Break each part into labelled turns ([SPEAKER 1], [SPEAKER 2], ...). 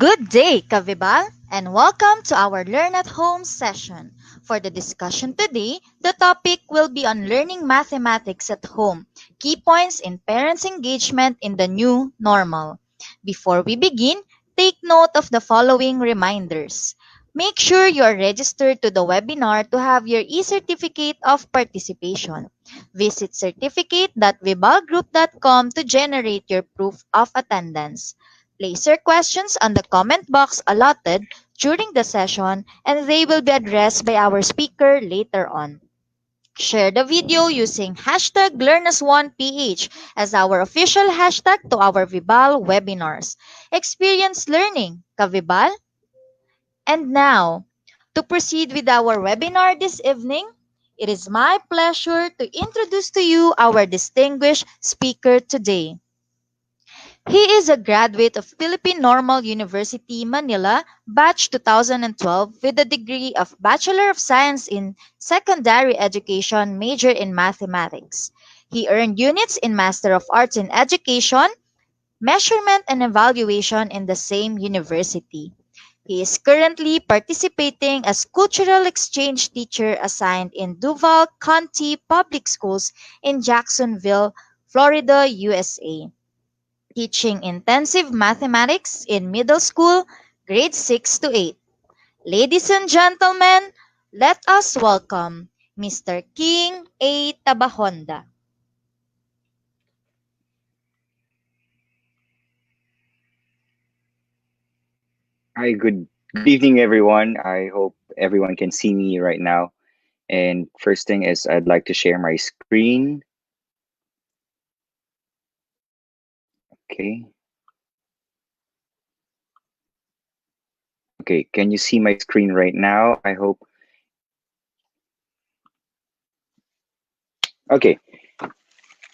[SPEAKER 1] Good day, Kavibal, and welcome to our Learn at Home session. For the discussion today, the topic will be on learning mathematics at home, key points in parents' engagement in the new normal. Before we begin, take note of the following reminders. Make sure you are registered to the webinar to have your e-certificate of participation. Visit certificate.vibalgroup.com to generate your proof of attendance. Place your questions on the comment box allotted during the session and they will be addressed by our speaker later on. Share the video using hashtag LearnAs1PH as our official hashtag to our Vibal webinars. Experience learning, ka-Vibal? And now, to proceed with our webinar this evening, it is my pleasure to introduce to you our distinguished speaker today. He is a graduate of Philippine Normal University, Manila, batch 2012 with a degree of Bachelor of Science in Secondary Education, major in Mathematics. He earned units in Master of Arts in Education, Measurement and Evaluation in the same university. He is currently participating as cultural exchange teacher assigned in Duval County Public Schools in Jacksonville, Florida, USA, teaching intensive mathematics in middle school, grades 6 to 8. Ladies and gentlemen, let us welcome Mr. King A. Tabahonda.
[SPEAKER 2] Hi, good evening, everyone. I hope everyone can see me right now. And first thing is, I'd like to share my screen. Okay. Okay, can you see my screen right now? I hope. Okay.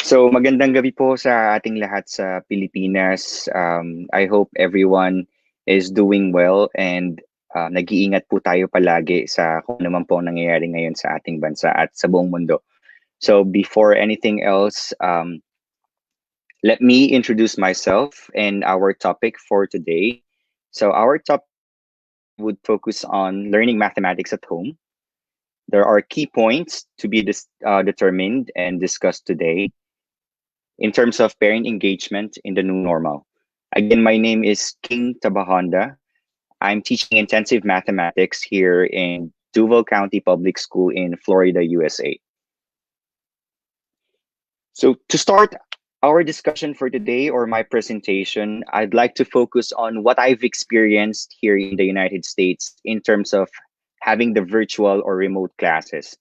[SPEAKER 2] So magandang gabi po sa ating lahat sa Pilipinas. I hope everyone is doing well and nag-iingat po tayo palagi sa kung ano man po ang nangyayari ngayon sa ating bansa at sa buong mundo. So before anything else, let me introduce myself and our topic for today. So our topic would focus on learning mathematics at home. There are key points to be determined and discussed today in terms of parent engagement in the new normal. Again, my name is King Tabahonda. I'm teaching intensive mathematics here in Duval County Public School in Florida, USA. So to start our discussion for today or my presentation, I'd like to focus on what I've experienced here in the United States in terms of having the virtual or remote classes.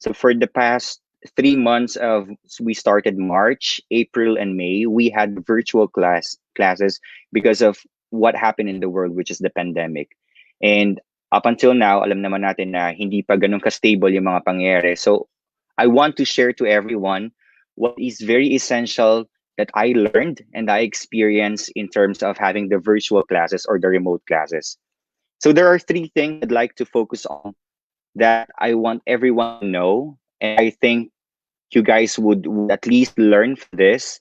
[SPEAKER 2] So for the past 3 months of we started March, April, and May, we had virtual classes because of what happened in the world, which is the pandemic. And up until now, alam naman natin na hindi pa ganun ka-stable yung mga pangyayari. So I want to share to everyone what is very essential that I learned and I experienced in terms of having the virtual classes or the remote classes. So there are three things I'd like to focus on that I want everyone to know. And I think you guys would at least learn from this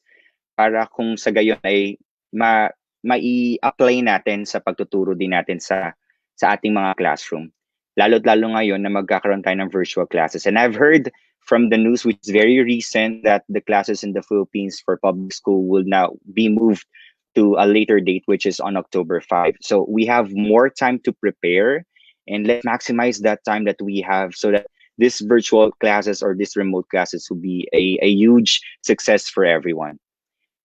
[SPEAKER 2] para kung sa gayon ay mai-apply natin sa pagtuturo din natin sa ating mga classroom. Lalo't lalo ngayon na magkakaroon tayo ng virtual classes. And I've heard from the news, which is very recent, that the classes in the Philippines for public school will now be moved to a later date, which is on October 5. So we have more time to prepare and let's maximize that time that we have so that this virtual classes or this remote classes will be a huge success for everyone.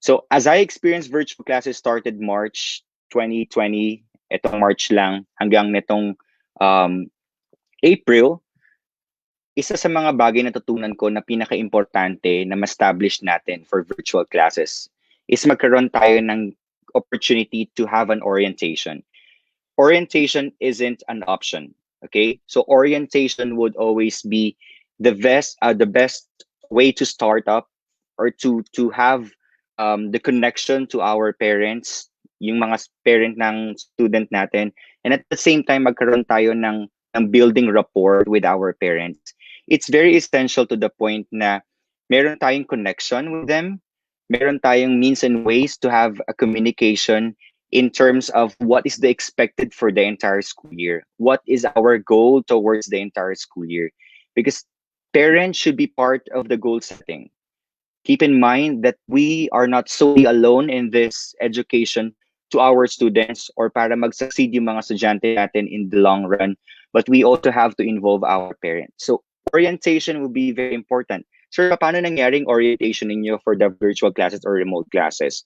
[SPEAKER 2] So as I experienced virtual classes started March 2020, etong March lang hanggang netong um, April, isa sa mga bagay na natutunan ko na pinaka-importante na ma-establish natin for virtual classes is magkaroon tayo ng opportunity to have an orientation. Orientation isn't an option, okay? So orientation would always be the best way to start up or to have the connection to our parents, yung mga parent ng student natin, and at the same time magkaroon tayo ng building rapport with our parents. It's very essential to the point na meron tayong connection with them, meron tayong means and ways to have a communication in terms of what is the expected for the entire school year. What is our goal towards the entire school year? Because parents should be part of the goal setting. Keep in mind that we are not solely alone in this education to our students or para mag-succeed yung mga estudyante natin in the long run, but we also have to involve our parents. So orientation will be very important. Sir, paano nangyaring orientation ninyo for the virtual classes or remote classes?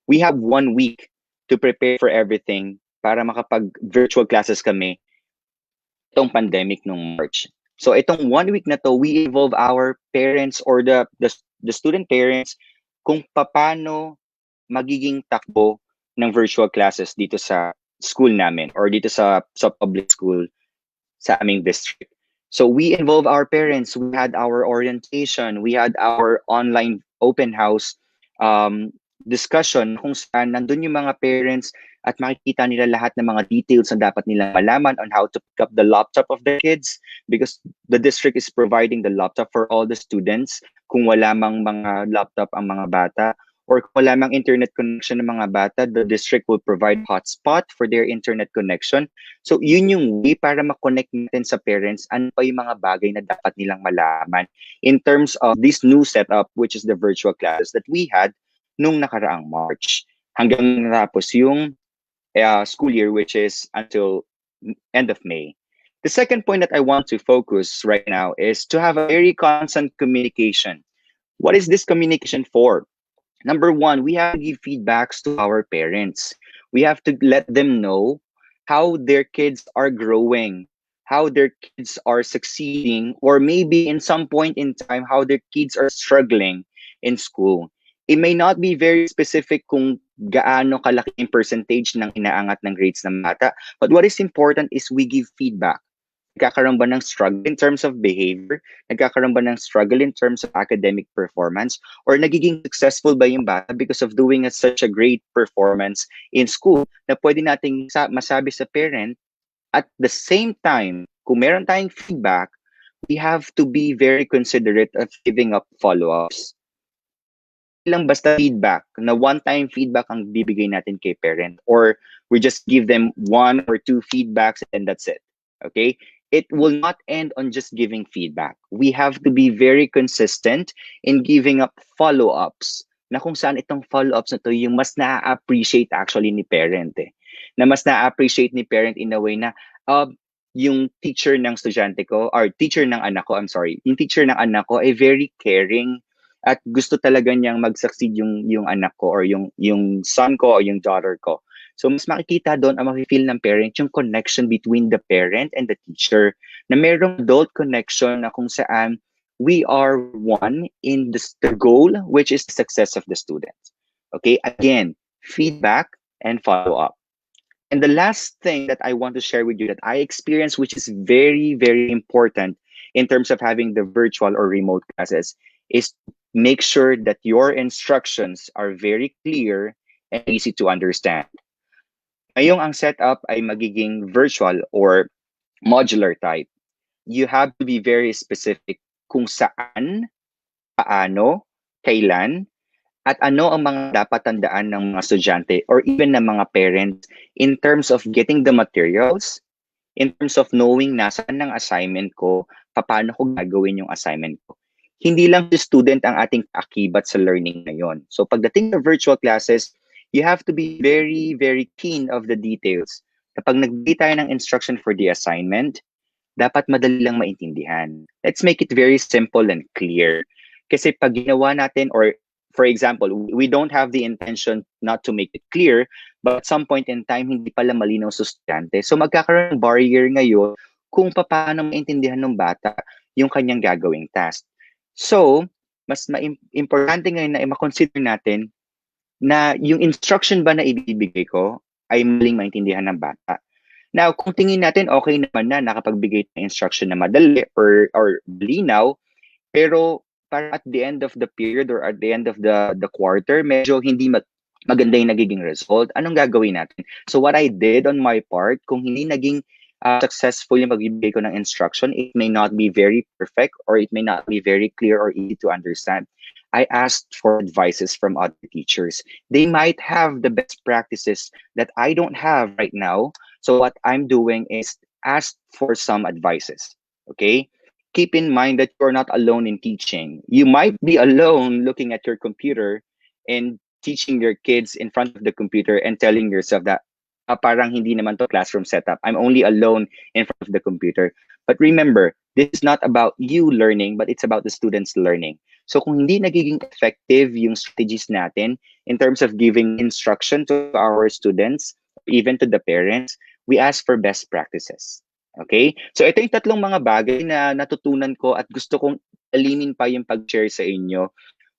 [SPEAKER 2] We have 1 week to prepare for everything para makapag-virtual classes kami itong pandemic nung March. So itong 1 week na to, we involve our parents or the student parents kung paano magiging takbo ng virtual classes dito sa school namin or dito sa public school sa aming district. So we involve our parents. We had our orientation. We had our online open house um, discussion kung saan nandun yung mga parents at makikita nila lahat ng mga details na dapat nilang malaman on how to pick up the laptop of their kids because the district is providing the laptop for all the students kung wala mang mga laptop ang mga bata or kung wala mang internet connection ng mga bata, the district will provide hotspot for their internet connection. So, yun yung way para ma-connect natin sa parents ano pa yung mga bagay na dapat nilang malaman in terms of this new setup, which is the virtual classes that we had nung nakaraang March. Hanggang natapos yung school year, which is until end of May. The second point that I want to focus right now is to have a very constant communication. What is this communication for? Number one, we have to give feedbacks to our parents. We have to let them know how their kids are growing, how their kids are succeeding, or maybe in some point in time, how their kids are struggling in school. It may not be very specific kung gaano kalaki yung percentage ng inaangat ng grades ng bata, but what is important is we give feedback. Nagkakaroon ba ng struggle in terms of behavior? Nagkakaroon ba ng struggle in terms of academic performance? Or nagiging successful ba yung bata because of doing such a great performance in school na pwede nating masabi sa parent at the same time, kung meron tayong feedback, we have to be very considerate of giving up follow-ups. Hindi lang basta feedback, na one-time feedback ang bibigay natin kay parent or we just give them one or two feedbacks and that's it. Okay? It will not end on just giving feedback. We have to be very consistent in giving up follow-ups na kung saan itong follow-ups na to yung mas na-appreciate actually ni parent eh. Na mas na-appreciate ni parent in a way na yung teacher ng estudyante ko or teacher ng anak ko, I'm sorry, yung teacher ng anak ko ay very caring at gusto talaga niyang mag-succeed yung anak ko or yung son ko or yung daughter ko. So mas makikita doon ang mafe-feel ng parent yung connection between the parent and the teacher na mayroong adult connection na kung saan we are one in the goal which is the success of the students. Okay, again, feedback and follow up. And the last thing that I want to share with you that I experienced, which is very, very important in terms of having the virtual or remote classes, is make sure that your instructions are very clear and easy to understand. Ngayong ang setup ay magiging virtual or modular type. You have to be very specific kung saan, paano, kailan, at ano ang mga dapat tandaan ng mga estudyante or even ng mga parents in terms of getting the materials, in terms of knowing nasaan ng assignment ko, paano ko gagawin yung assignment ko. Hindi lang si student ang ating akibat sa learning ngayon. So pagdating sa virtual classes, you have to be very, very keen of the details. Kapag nagbigay tayo ng instruction for the assignment, dapat madali lang maintindihan. Let's make it very simple and clear. Kasi pag ginawa natin or for example, we don't have the intention not to make it clear, but at some point in time, hindi pala malinaw sa estudyante. So magkakaroon ng barrier ngayon kung paano maintindihan ng bata yung kanyang gagawing task. So, mas importante ngayon na i-consider natin na yung instruction ba na ibibigay ko ay maling maintindihan ng bata. Now, kung tingin natin okay naman na nakapagbigay ng instruction na madali or linaw, pero para at the end of the period or at the end of the quarter, medyo hindi maganda yung nagiging result. Anong gagawin natin? So what I did on my part, kung hindi naging successful yung magbibigay ko ng instruction, it may not be very perfect or it may not be very clear or easy to understand. I asked for advices from other teachers. They might have the best practices that I don't have right now. So what I'm doing is ask for some advices. Okay? Keep in mind that you're not alone in teaching. You might be alone looking at your computer and teaching your kids in front of the computer and telling yourself that parang hindi naman to classroom setup. I'm only alone in front of the computer. But remember, this is not about you learning, but it's about the students learning. So kung hindi nagiging effective yung strategies natin in terms of giving instruction to our students, even to the parents, we ask for best practices. Okay? So ito yung tatlong mga bagay na natutunan ko at gusto kong alinin pa yung pag-share sa inyo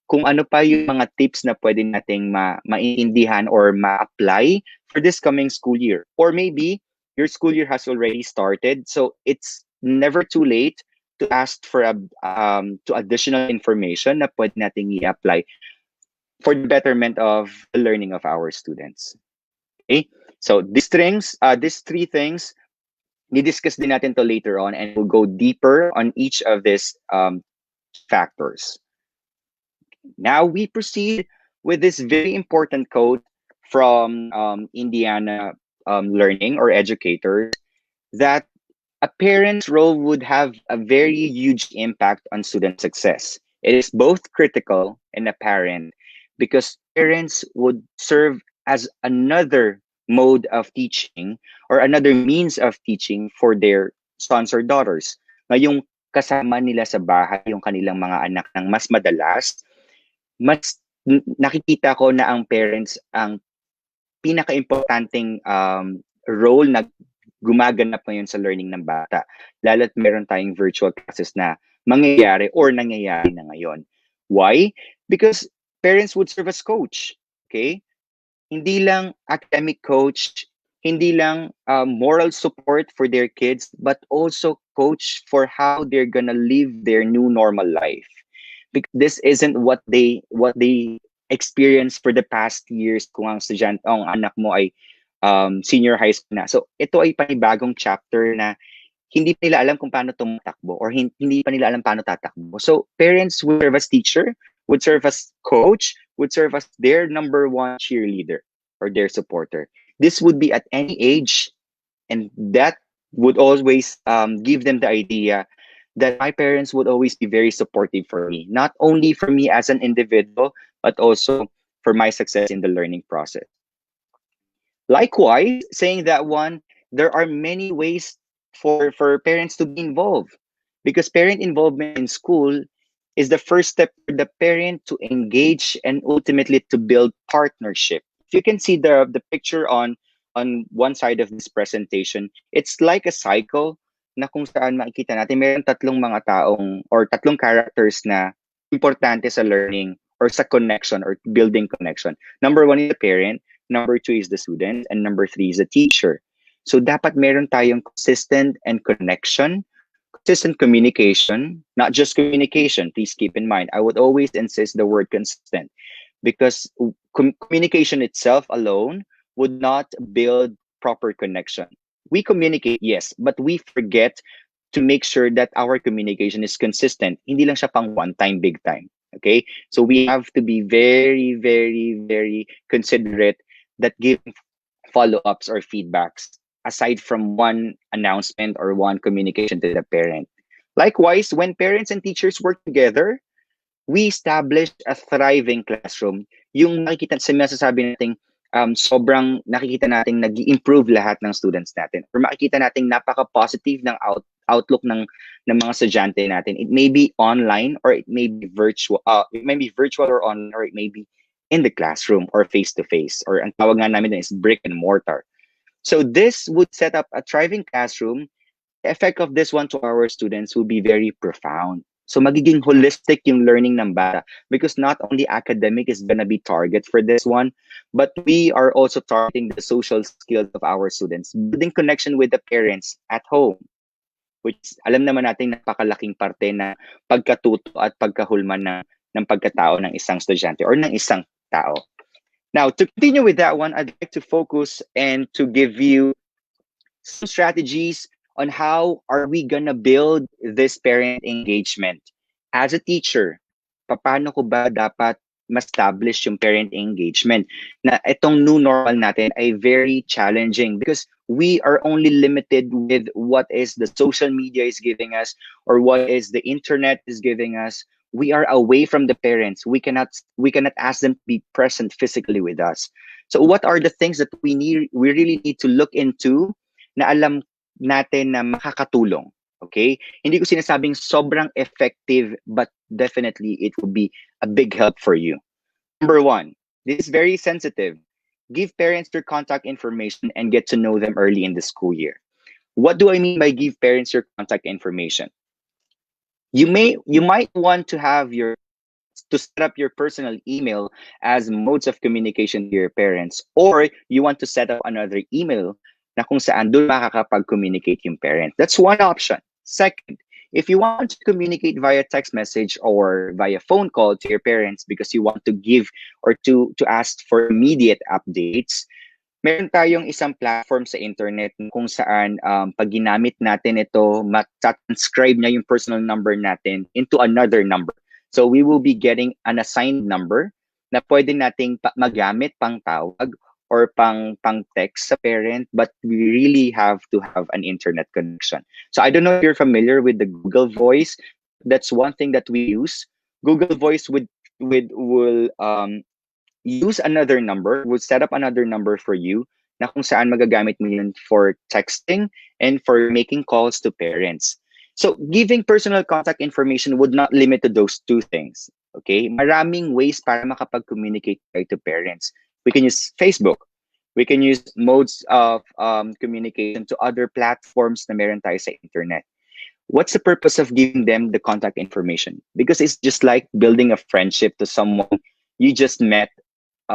[SPEAKER 2] kung ano pa yung mga tips na pwede nating maintindihan or ma-apply for this coming school year. Or maybe your school year has already started, so it's never too late to ask for to additional information na pwede nating i-apply for the betterment of the learning of our students. Okay? So these three things, di-discuss din natin to later on and we'll go deeper on each of these factors. Now we proceed with this very important quote from Indiana Learning or Educators that a parent's role would have a very huge impact on student success. It is both critical and apparent because parents would serve as another mode of teaching or another means of teaching for their sons or daughters. Ngayong kasama nila sa bahay yung kanilang mga anak ng mas madalas, nakikita ko na ang parents ang pinaka-importanting role na gumaganap ngayon sa learning ng bata. Lalo't meron tayong virtual classes na mangyayari or nangyayari na ngayon. Why? Because parents would serve as coach. Okay? Hindi lang academic coach, hindi lang moral support for their kids, but also coach for how they're gonna live their new normal life. Because this isn't what they experienced for the past years kung ang anak mo ay senior high school na. So ito ay panibagong chapter na hindi pa nila alam kung paano tumatakbo or hindi pa nila alam paano tatakbo. So parents would serve as teacher, would serve as coach, would serve as their number one cheerleader or their supporter. This would be at any age, and that would always give them the idea that my parents would always be very supportive for me, not only for me as an individual, but also for my success in the learning process. Likewise, saying that one, there are many ways for parents to be involved because parent involvement in school is the first step for the parent to engage and ultimately to build partnership. If you can see the picture on one side of this presentation, it's like a cycle na kung saan makikita natin meron tatlong mga taong or tatlong characters na importante sa learning or sa connection or building connection. Number one is the parent, number two is the student, and number three is the teacher. So dapat meron tayong consistent communication, not just communication. Please keep in mind, I would always insist the word consistent because communication itself alone would not build proper connection. We communicate, yes, but we forget to make sure that our communication is consistent. Hindi lang siya pang one time, big time. Okay? So we have to be very, very, very considerate that giving follow-ups or feedbacks aside from one announcement or one communication to the parent. Likewise, when parents and teachers work together, we establish a thriving classroom. Yung nakikita sa masasabi nating sobrang nakikita nating nag-improve lahat ng students natin. Or makikita nating napaka-positive ng outlook ng mga estudyante natin. It may be online or it may be virtual. It may be virtual or online or it may be in the classroom or face-to-face. Or ang tawag nga namin is brick and mortar. So this would set up a thriving classroom. The effect of this one to our students will be very profound. So magiging holistic yung learning ng bata because not only academic is gonna be target for this one, but we are also targeting the social skills of our students, building connection with the parents at home, which alam naman natin napakalaking parte na pagkatuto at pagkahulman ng pagkatao ng isang estudyante or ng isang tao. Now, to continue with that one, I'd like to focus and to give you some strategies on how are we gonna build this parent engagement as a teacher. paano ko ba dapat ma-establish yung parent engagement na itong new normal natin ay very challenging because we are only limited with what is the social media is giving us or what is the internet is giving us. We are away from the parents. We cannot ask them to be present physically with us. So what are the things that we really need to look into na alam natin na makakatulong? Okay? Hindi ko sinasabing sobrang effective, but definitely it will be a big help for you. Number one, this is very sensitive. Give parents your contact information and get to know them early in the school year. What do I mean by give parents your contact information? You might want to have your to set up your personal email as modes of communication to your parents, or you want to set up another email na kung saan doon makakapag-communicate yung parent. That's one option. Second, if you want to communicate via text message or via phone call to your parents because you want to give or to ask for immediate updates, meron tayong isang platform sa internet kung saan pag ginamit natin ito, mat-transcribe niya yung personal number natin into another number. So we will be getting an assigned number na pwede nating magamit pang tawag or pang text sa parent, but we really have to have an internet connection. So I don't know if you're familiar with the Google Voice. That's one thing that we use. Google Voice will use another number, would set up another number for you na kung saan magagamit mo yun for texting and for making calls to parents. So giving personal contact information would not limit to those two things. Okay? Maraming ways para makapag-communicate tayo to parents. We can use Facebook. We can use modes of communication to other platforms na meron tayo sa internet. What's the purpose of giving them the contact information? Because it's just like building a friendship to someone you just met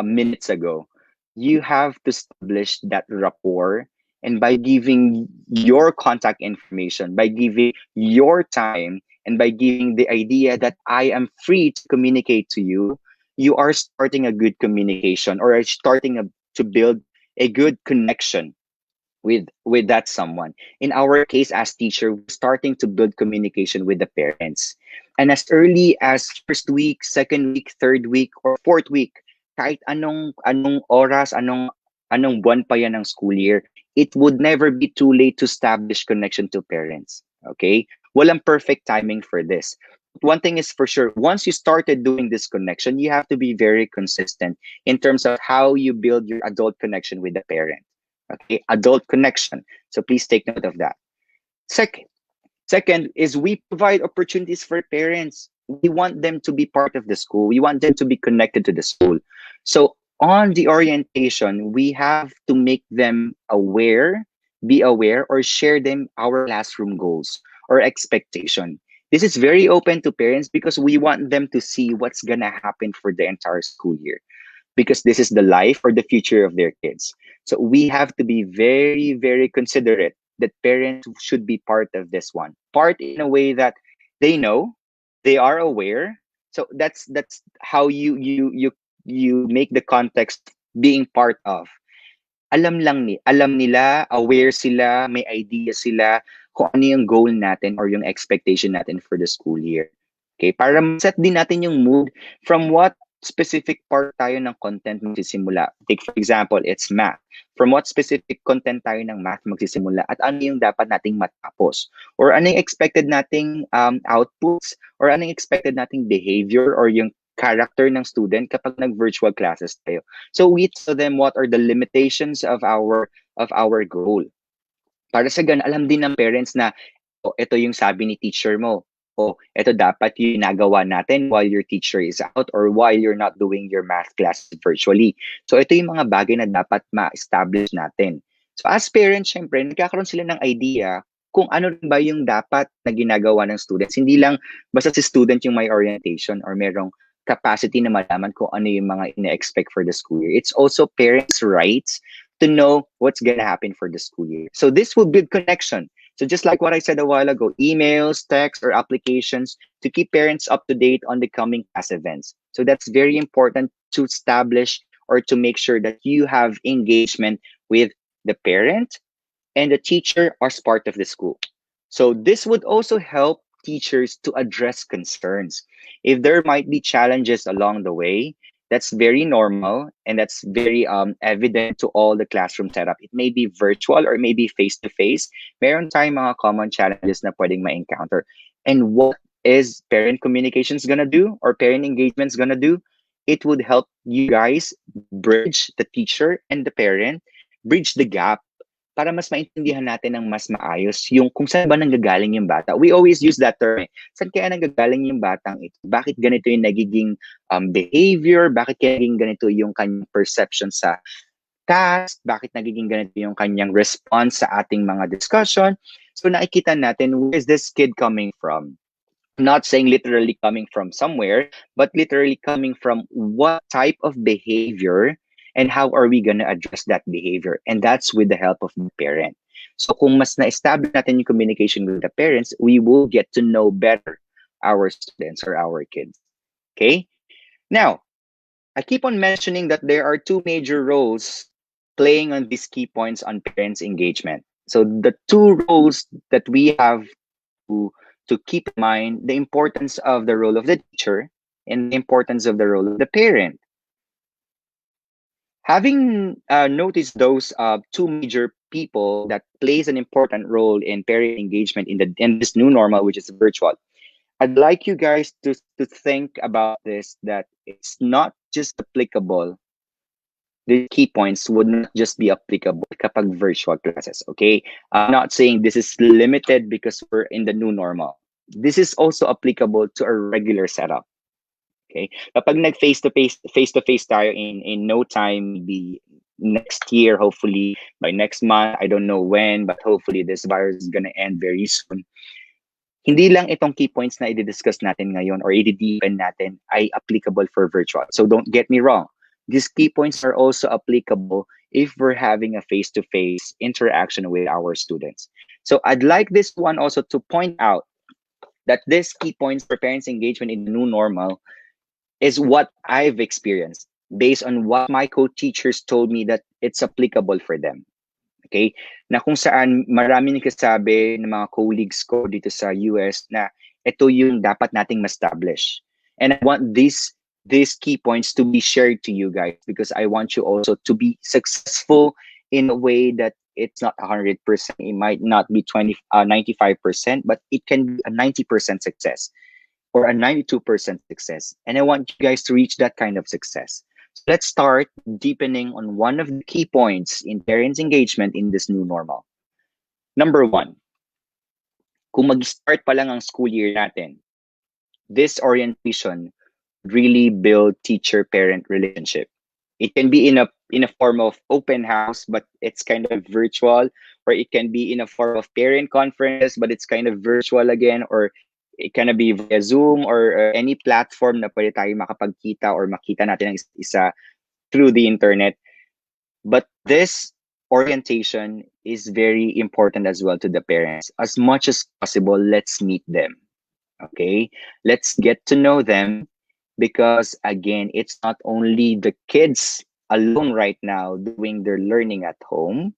[SPEAKER 2] minutes ago. You have to establish that rapport. And by giving your contact information, by giving your time, and by giving the idea that I am free to communicate to you, you are starting a good communication or are starting to build a good connection with that someone. In our case as teacher, we're starting to build communication with the parents. And as early as first week, second week, third week, or fourth week, kahit anong oras, anong buwan pa yan ng school year, it would never be too late to establish connection to parents. Okay? Walang perfect timing for this. One thing is for sure, once you started doing this connection, you have to be very consistent in terms of how you build your adult connection with the parent. Okay, adult connection. So please take note of that. Second, Second is we provide opportunities for parents. We want them to be part of the school. We want them to be connected to the school. So on the orientation, we have to make them aware, be aware, or share them our classroom goals or expectation. This is very open to parents because we want them to see what's gonna happen for the entire school year because this is the life or the future of their kids. So we have to be very, very considerate that parents should be part of this one. Part in a way that they know, they are aware. So that's how you make the context being part of. Alam nila, aware sila, may idea sila kung ano yung goal natin or yung expectation natin for the school year. Okay, para set din natin yung mood from what specific part tayo ng content magsisimula. Take for example, it's math. From what specific content tayo ng math magsisimula at ano yung dapat nating matapos? Or ano yung expected nating outputs? Or ano yung expected nating behavior or yung character ng student kapag nag-virtual classes tayo? So we tell them what are the limitations of our goal. Para sa ganun, alam din ng parents na oh, ito yung sabi ni teacher mo. Oh, ito dapat yung ginagawa natin while your teacher is out or while you're not doing your math class virtually. So ito yung mga bagay na dapat ma-establish natin. So as parents, syempre, nagkakaroon sila ng idea kung ano rin ba yung dapat na ginagawa ng students. Hindi lang basta si student yung may orientation or merong capacity na malaman kung ano yung mga ina-expect for the school year. It's also parents' rights to know what's gonna happen for the school year. So this will build connection. So just like what I said a while ago, emails, texts, or applications to keep parents up to date on the coming class events. So that's very important to establish or to make sure that you have engagement with the parent and the teacher as part of the school. So this would also help teachers to address concerns. If there might be challenges along the way, that's very normal and that's very evident to all the classroom setup. It may be virtual or maybe face to face. Meron tayong mga common challenges na pwedeng ma-encounter. And what is parent communications gonna do or parent engagements gonna do? It would help you guys bridge the teacher and the parent, bridge the gap para mas maintindihan natin ng mas maayos yung kung saan ba nanggagaling yung bata. We always use that term eh. Saan kaya nanggagaling yung batang ito? Bakit ganito yung nagiging behavior? Bakit kaya naging ganito yung kanyang perception sa task? Bakit nagiging ganito yung kanyang response sa ating mga discussion? So nakikita natin, where is this kid coming from? I'm not saying literally coming from somewhere, but literally coming from what type of behavior and how are we going to address that behavior? And that's with the help of the parent. So kung mas na-establish natin yung communication with the parents, we will get to know better our students or our kids. Okay? Now, I keep on mentioning that there are two major roles playing on these key points on parents' engagement. So the two roles that we have to to keep in mind the importance of the role of the teacher and the importance of the role of the parent. Having noticed those two major people that plays an important role in parent engagement in this new normal, which is virtual, I'd like you guys to think about this, that it's not just applicable. The key points would not just be applicable kapag virtual classes, okay? I'm not saying this is limited because we're in the new normal. This is also applicable to a regular setup, okay? Kapag nag face-to-face tayo in no time, maybe next year, hopefully, by next month, I don't know when, but hopefully this virus is gonna end very soon. Hindi lang itong key points na i-discuss natin ngayon or i-deepen natin ay applicable for virtual. So don't get me wrong. These key points are also applicable if we're having a face-to-face interaction with our students. So I'd like this one also to point out that this key points for parents' engagement in the new normal is what I've experienced based on what my co-teachers told me that it's applicable for them. Okay? Na kung saan marami nagsasabi ng mga colleagues ko dito sa US na ito yung dapat nating ma-establish. And I want these key points to be shared to you guys because I want you also to be successful in a way that it's not 100%. It might not be 95%, but it can be a 90% success or a 92% success. And I want you guys to reach that kind of success. So let's start deepening on one of the key points in parents' engagement in this new normal. Number one, kung mag-start pa lang ang school year natin, this orientation really build teacher-parent relationship. It can be in a form of open house, but it's kind of virtual, or it can be in a form of parent conference, but it's kind of virtual again, or it can be via Zoom or any platform na pwede tayo makapagkita or makita natin ang isa through the internet. But this orientation is very important as well to the parents. As much as possible, let's meet them. Okay? Let's get to know them because again, it's not only the kids alone right now doing their learning at home,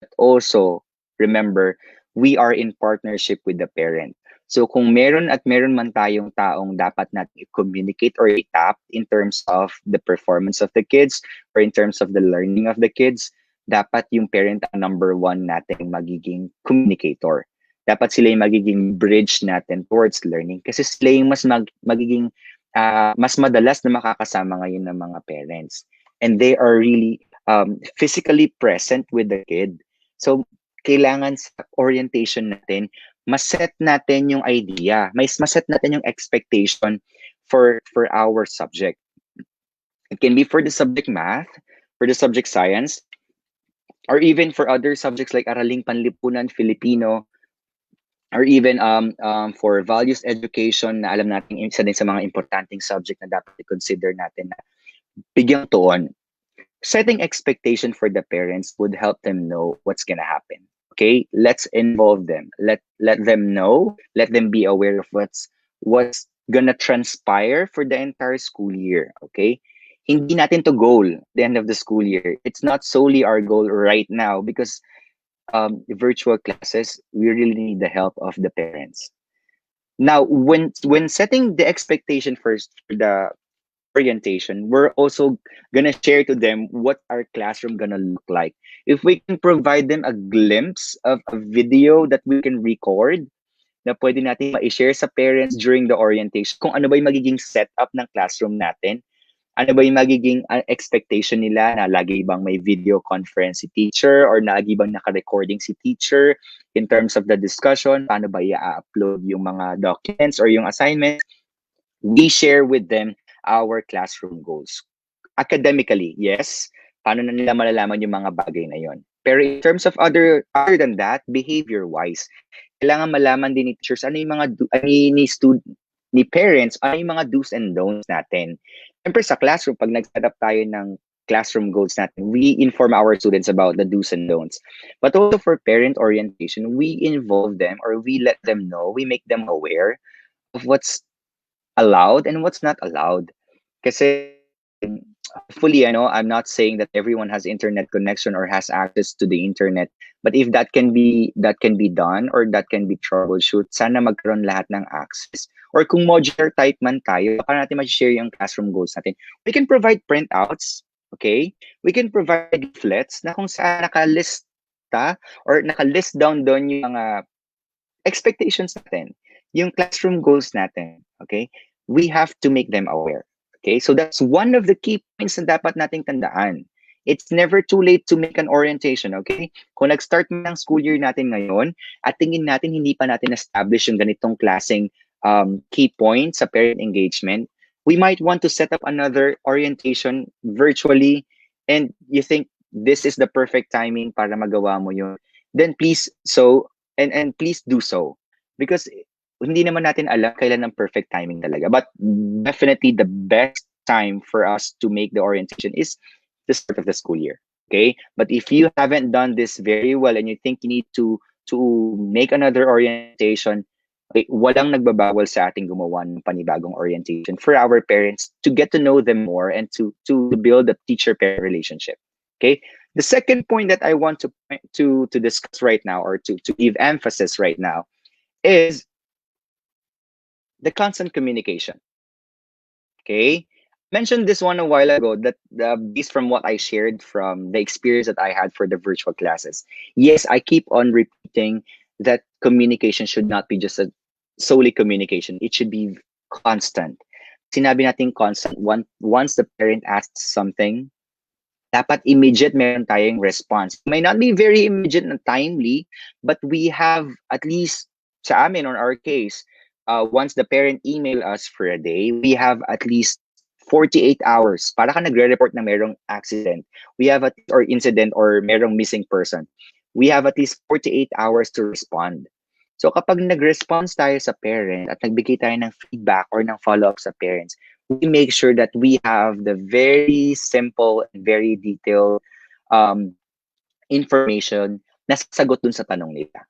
[SPEAKER 2] but also remember, we are in partnership with the parent. So kung meron man tayong taong dapat natin i-communicate or i-tap in terms of the performance of the kids or in terms of the learning of the kids, dapat yung parent ang number one nating magiging communicator. Dapat sila yung magiging bridge natin towards learning kasi sila yung magiging mas madalas na makakasama ngayon ng mga parents. And they are really physically present with the kid. So, kailangan sa orientation natin, maset natin yung idea, maset natin yung expectation for our subject. It can be for the subject math, for the subject science, or even for other subjects like Araling Panlipunan, Filipino, or even for values education na alam natin isa din sa mga importanteng subject na dapat i-consider natin na bigyang tuon. Setting expectation for the parents would help them know what's gonna happen. Okay, let's involve them. Let them know. Let them be aware of what's gonna transpire for the entire school year. Okay, hindi natin to goal the end of the school year. It's not solely our goal right now because virtual classes we really need the help of the parents. Now, when setting the expectation first for the orientation, we're also gonna share to them what our classroom gonna look like. If we can provide them a glimpse of a video that we can record na pwede natin ma-share sa parents during the orientation kung ano ba yung magiging setup ng classroom natin. Ano ba yung magiging expectation nila na lagi bang may video conference si teacher or lagi bang naka-recording si teacher in terms of the discussion, paano ba i-upload yung mga documents or yung assignments. We share with them our classroom goals. Academically, yes. Paano na nila malalaman yung mga bagay na yon? Pero in terms of other than that, behavior-wise, kailangan malaman din ni teachers ano yung mga ni student ni parents ano yung mga do's and don'ts natin. Siyempre sa classroom, pag nag-set up tayo ng classroom goals natin, we inform our students about the do's and don'ts. But also for parent orientation, we involve them or we let them know, we make them aware of what's allowed and what's not allowed. Kasi hopefully, I know I'm not saying that everyone has internet connection or has access to the internet, but if that can be done or that can be troubleshoot, sana magkaroon lahat ng access. Or kung modular type man tayo, baka natin ma-share yung classroom goals natin. We can provide printouts, okay? We can provide leaflets na kung saan nakalista or nakalist down doon yung mga expectations natin, yung classroom goals natin, okay? We have to make them aware. Okay? So that's one of the key points na dapat nating tandaan. It's never too late to make an orientation, okay? Kung nag-start man ang school year natin ngayon, at tingin natin hindi pa natin establish yung ganitong klaseng key points sa parent engagement, we might want to set up another orientation virtually and you think this is the perfect timing para magawa mo yun, then please and please do so because hindi naman natin alam kailan ang perfect timing talaga, but definitely the best time for us to make the orientation is the start of the school year, okay? But if you haven't done this very well and you think you need to make another orientation, okay, walang nagbabawal sa ating gumawa ng panibagong orientation for our parents to get to know them more and to build a teacher parent relationship, okay? The second point that I want to discuss right now or to give emphasis right now is the constant communication. Okay, I mentioned this one a while ago that based from what I shared from the experience that I had for the virtual classes. Yes, I keep on repeating that communication should not be just a solely communication. It should be constant. Sinabi natin constant. Once the parent asks something, dapat immediate meron tayong response. It may not be very immediate and timely, but we have at least sa amin on our case, once the parent email us for a day, we have at least 48 hours para ka nagre-report na merong accident. We have or incident or merong missing person. We have at least 48 hours to respond. So kapag nag-response tayo sa parent at nagbigay tayo ng feedback or ng follow-up sa parents, we make sure that we have the very simple and very detailed um, information na sasagot dun sa tanong nila.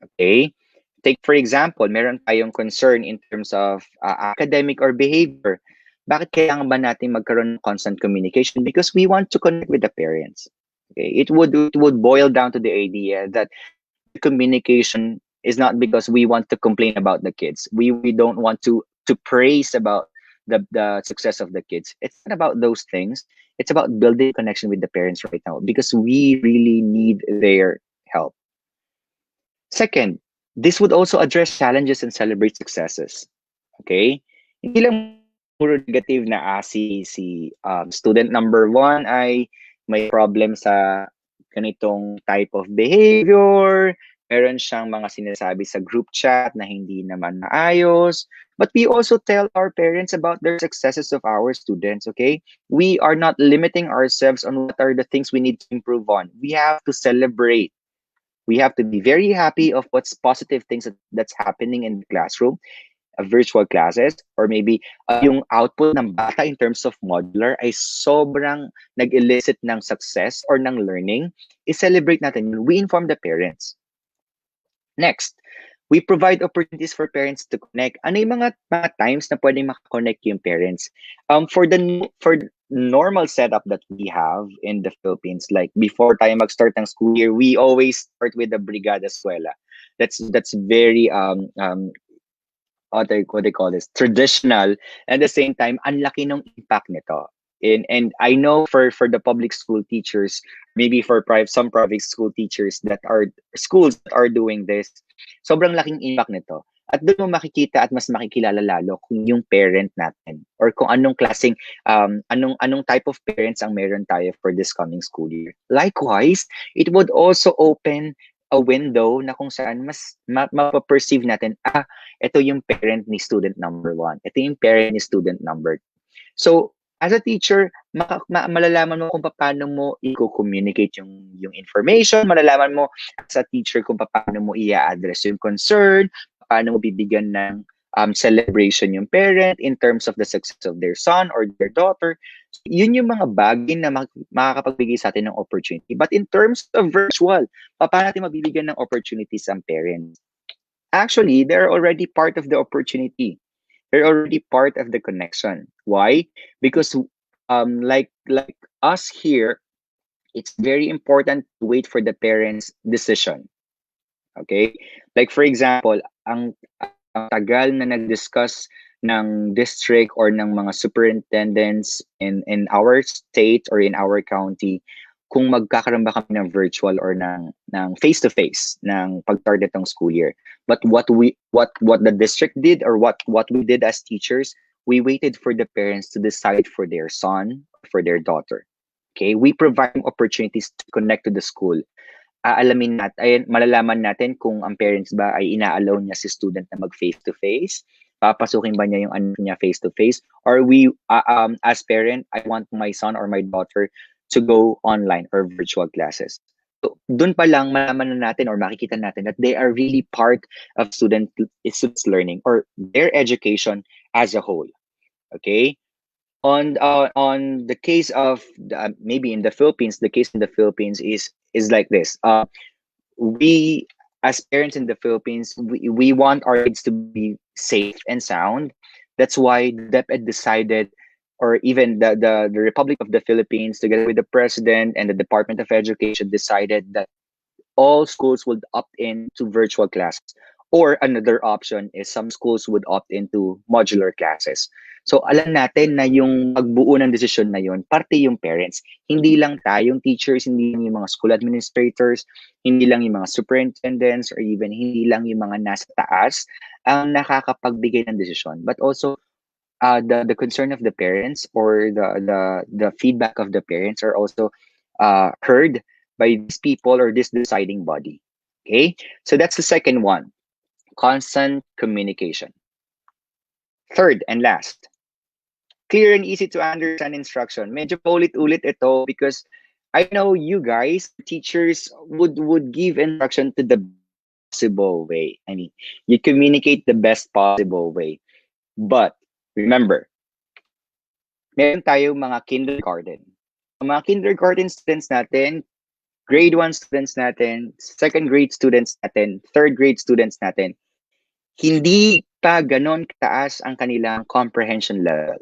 [SPEAKER 2] Okay? Take for example, meron tayong concern in terms of academic or behavior. Bakit kailangan ba natin magkaroon ng constant communication? Because we want to connect with the parents. Okay? It would boil down to the idea that the communication is not because we want to complain about the kids. We don't want to praise about the success of the kids. It's not about those things. It's about building connection with the parents right now because we really need their help. Second, this would also address challenges and celebrate successes. Okay? Hindi lang puro negative na si student number one ay may problem sa ganitong type of behavior, meron siyang mga sinasabi sa group chat na hindi naman maayos. But we also tell our parents about their successes of our students, okay? We are not limiting ourselves on what are the things we need to improve on. We have to celebrate. We have to be very happy of what's positive things that's happening in the classroom, virtual classes, or maybe yung output ng bata in terms of modular ay sobrang nag-elicit ng success or ng learning, i-celebrate natin yun. We inform the parents. Next, we provide opportunities for parents to connect. Ano yung mga times na pwedeng makakonect yung parents? For normal setup that we have in the Philippines, like before tayo mag-start ng school year, we always start with the Brigada Eskwela. That's very what they call this, traditional, and at the same time ang laki ng impact nito. And I know for the public school teachers, maybe for some private school teachers that are schools that are doing this, sobrang laking impact nito. At doon mo makikita at mas makikilala lalo kung yung parent natin or kung anong klaseng anong type of parents ang meron tayo for this coming school year. Likewise, it would also open a window na kung saan mas mapaperceive natin, ito yung parent ni student number one. Ito yung parent ni student number two. So, as a teacher, malalaman mo kung paano mo i-communicate yung information, malalaman mo as a teacher kung paano mo i-address yung concern, paano mo bibigyan ng celebration yung parent in terms of the success of their son or their daughter. So, yun yung mga bagay na makakapagbigay sa atin ng opportunity. But in terms of virtual, paano natin mabibigyan ng opportunities ang parents? Actually, they're already part of the opportunity. They're already part of the connection. Why? Because like us here, it's very important to wait for the parents' decision. Okay? Like for example, ang tagal na nag-discuss ng district or ng mga superintendents in our state or in our county kung magkakaroon ba kami ng virtual or ng face-to-face ng pag-start itong school year. But what the district did or what we did as teachers, we waited for the parents to decide for their son or for their daughter. Okay? We provide opportunities to connect to the school. Aalamin natin, ay malalaman natin kung ang parents ba ay ina-allow niya si student na mag face to face, papasukin ba niya yung anak niya face to face, or we as parent, I want my son or my daughter to go online or virtual classes. So doon pa lang malaman na natin or makikita natin that they are really part of students learning or their education as a whole. Okay? On the case of maybe in the Philippines, the case in the Philippines is like this. We as parents in the Philippines, we want our kids to be safe and sound. That's why the DepEd decided, or even the Republic of the Philippines, together with the president and the Department of Education, decided that all schools would opt in to virtual classes. Or another option is some schools would opt into modular classes. So alam natin na yung pagbuo ng desisyon na yun, parte yung parents. Hindi lang tayong teachers, hindi lang yung mga school administrators, hindi lang yung mga superintendents, or even hindi lang yung mga nasa taas ang nakakapagbigay ng desisyon. But also, the concern of the parents or the feedback of the parents are also heard by these people or this deciding body. Okay, so that's the second one, constant communication. Third and last, clear and easy to understand instruction. Medyo paulit-ulit ito because I know you guys, teachers, would give instruction to the best possible way. I mean, you communicate the best possible way. But remember, meron tayong mga kindergarten. Ang mga kindergarten students natin, grade 1 students natin, second grade students natin, third grade students natin, hindi pa ganon kataas ang kanilang comprehension level.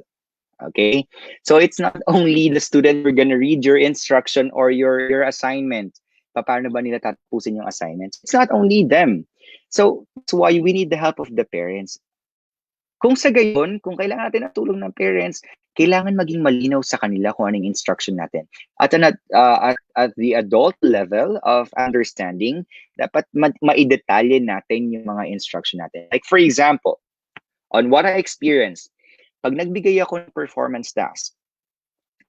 [SPEAKER 2] Okay? So it's not only the student who are gonna read your instruction or your assignment. Paano ba nila tatapusin yung assignments? It's not only them. So that's why we need the help of the parents. Kung sa gayon, kung kailangan natin ng tulong ng parents, kailangan maging malinaw sa kanila kung anong instruction natin. At at the adult level of understanding, dapat maidetalye natin yung mga instruction natin. Like for example, on what I experienced, pag nagbigay ako ng performance task,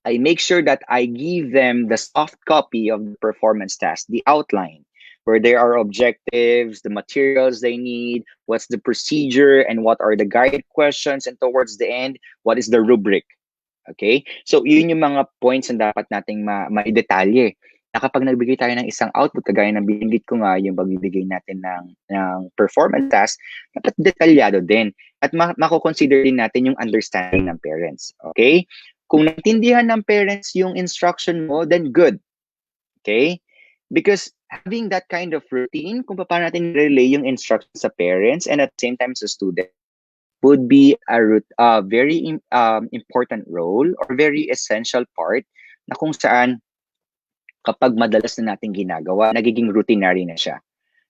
[SPEAKER 2] I make sure that I give them the soft copy of the performance task, the outline, where there are objectives, the materials they need, what's the procedure, and what are the guided questions, and towards the end, what is the rubric. Okay? So, yun yung mga points na dapat nating maidetalye. Na kapag nagbigay tayo ng isang output, kagaya ng binanggit ko nga, yung pagbibigay natin ng performance task, dapat detalyado din. At mako-consider din natin yung understanding ng parents. Okay? Kung naintindihan ng parents yung instruction mo, then good. Okay? Because having that kind of routine, kung paano natin relay yung instruction sa parents and at the same time sa student, would be a very important role or very essential part na kung saan kapag madalas na natin ginagawa, nagiging routinary na siya.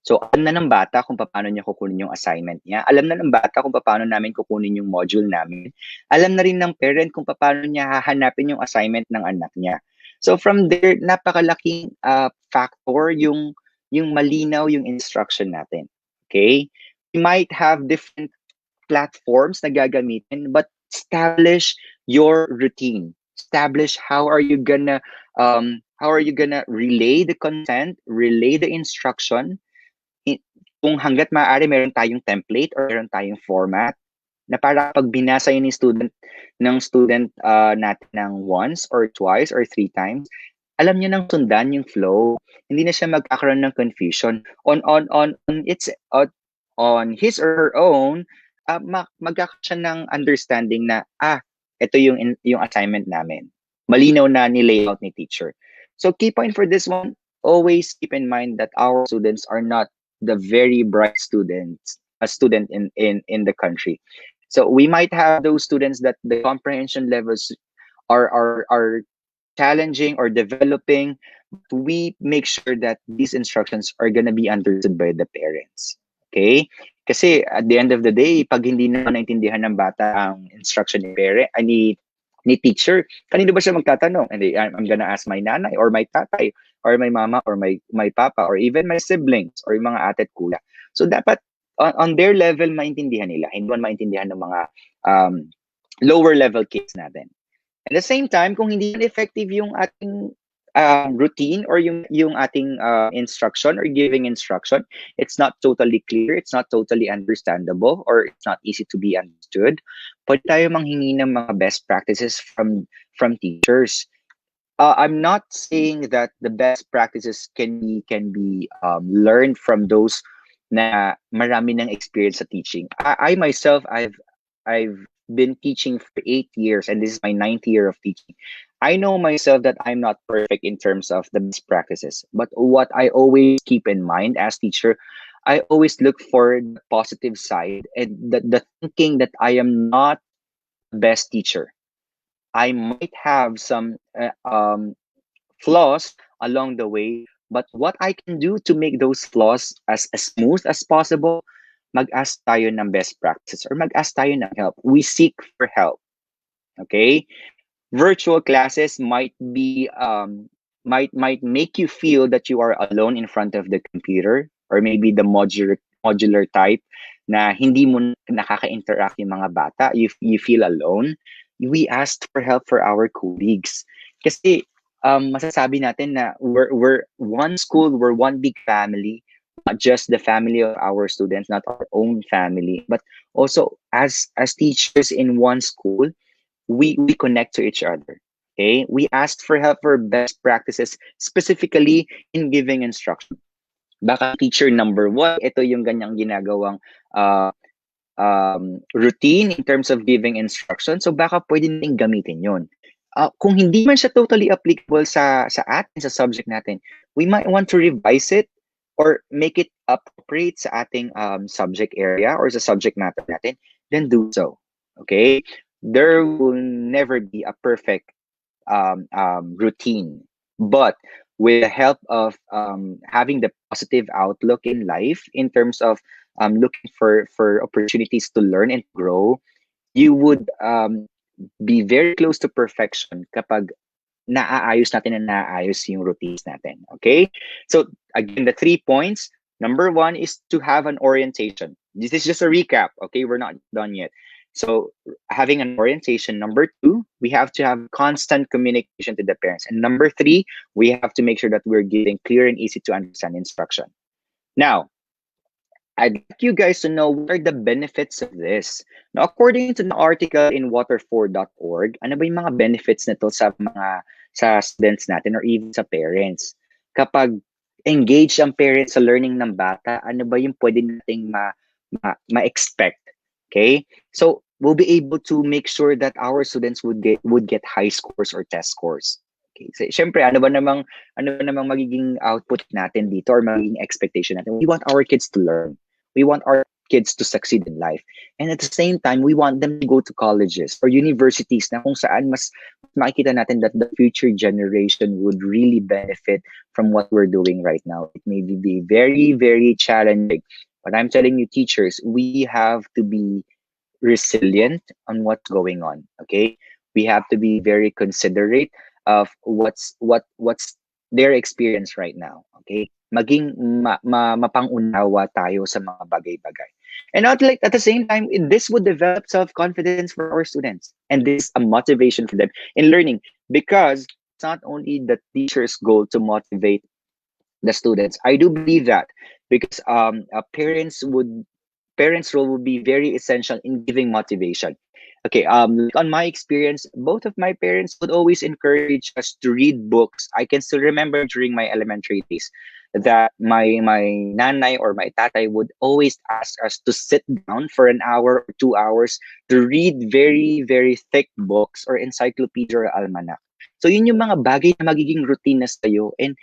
[SPEAKER 2] So, alam na ng bata kung paano niya kukunin yung assignment niya. Alam na ng bata kung paano namin kukunin yung module namin. Alam na rin ng parent kung paano niya hahanapin yung assignment ng anak niya. So, from there, napakalaking factor yung malinaw yung instruction natin. Okay? We might have different platforms na gagamitin, but establish your routine. Establish how are you gonna relay the content, relay the instruction. Kung hanggat maaari meron tayong template or meron tayong format na para pag binasa yun ng student natin ng once or twice or three times, alam niya nang sundan yung flow. Hindi na siya magkakaroon ng confusion on his or her own. Magkakaroon siya ng understanding na ito yung assignment namin. Malinaw na ni layout ni teacher. So key point for this one, always keep in mind that our students are not the very bright students, a student in the country. So we might have those students that the comprehension levels are challenging or developing. We make sure that these instructions are gonna be understood by the parents. Okay? Kasi at the end of the day, pag hindi naman naintindihan ng bata ang instruction ni parent, ni teacher, kanino ba siya magtatanong? And I'm gonna ask my nanay or my tatay or my mama or my papa or even my siblings or yung mga ate at kuya. So dapat on their level maintindihan nila, hindi man maintindihan ng mga um, lower level kids natin. At the same time, kung hindi man effective yung ating routine or yung ating instruction or giving instruction, it's not totally clear, it's not totally understandable, or it's not easy to be understood, pwede tayo manghingi ng mga best practices from teachers. I'm not saying that the best practices can be learned from those na marami ng experience sa teaching. I myself, I've been teaching for 8 years, and this is my ninth year of teaching. I know myself that I'm not perfect in terms of the best practices, but what I always keep in mind as teacher, I always look for the positive side and the thinking that I am not the best teacher. I might have some flaws along the way, but what I can do to make those flaws as smooth as possible, mag-ask tayo ng best practices or mag-ask tayo ng help. We seek for help. Okay? Virtual classes might make you feel that you are alone in front of the computer, or maybe the modular type na hindi mo nakaka-interact yung mga bata. You feel alone. We asked for help for our colleagues. Kasi masasabi natin na we're one school, we're one big family, not just the family of our students, not our own family, but also as teachers in one school, we connect to each other. Okay, we asked for help for best practices, specifically in giving instruction. Baka teacher number one, ito yung ganyang ginagawang uh, routine in terms of giving instruction. So baka pwede nating gamitin yun. Kung hindi man siya totally applicable sa atin, sa subject natin, we might want to revise it or make it appropriate sa ating subject area or sa subject matter natin, then do so. Okay? There will never be a perfect routine, but with the help of having the positive outlook in life in terms of looking for opportunities to learn and grow, you would be very close to perfection kapag naayos yung routines natin. Okay? So, again, the 3 points. Number 1 is to have an orientation. This is just a recap. Okay? We're not done yet. So, having an orientation. Number 2, we have to have constant communication to the parents. And number 3, we have to make sure that we're giving clear and easy to understand instruction. Now, I'd like you guys to know what are the benefits of this. Now, according to the article in water4.org, ano ba yung mga benefits nito sa students natin or even sa parents? Kapag engage ang parents sa learning ng bata, ano ba yung pwede nating ma-expect? Okay? So, we'll be able to make sure that our students would get high scores or test scores. Okay. So, syempre, ano ba namang magiging output natin dito or magiging expectation natin? We want our kids to learn. We want our kids to succeed in life. And at the same time, we want them to go to colleges or universities na kung saan mas makikita natin that the future generation would really benefit from what we're doing right now. It may be very, very challenging. But I'm telling you, teachers, we have to be resilient on what's going on. Okay, we have to be very considerate of what's their experience right now. Okay, maging mapangunawa tayo sa mga bagay-bagay. And not like at the same time, this would develop self-confidence for our students, and this is a motivation for them in learning, because it's not only the teacher's goal to motivate the students. I do believe that because parents role would be very essential in giving motivation. Okay, like on my experience, both of my parents would always encourage us to read books. I can still remember during my elementary days that my nanay or my tatay would always ask us to sit down for an hour or 2 hours to read very, very thick books or encyclopedia or almanac. So yun yung mga bagay na magiging routine na sa'yo, and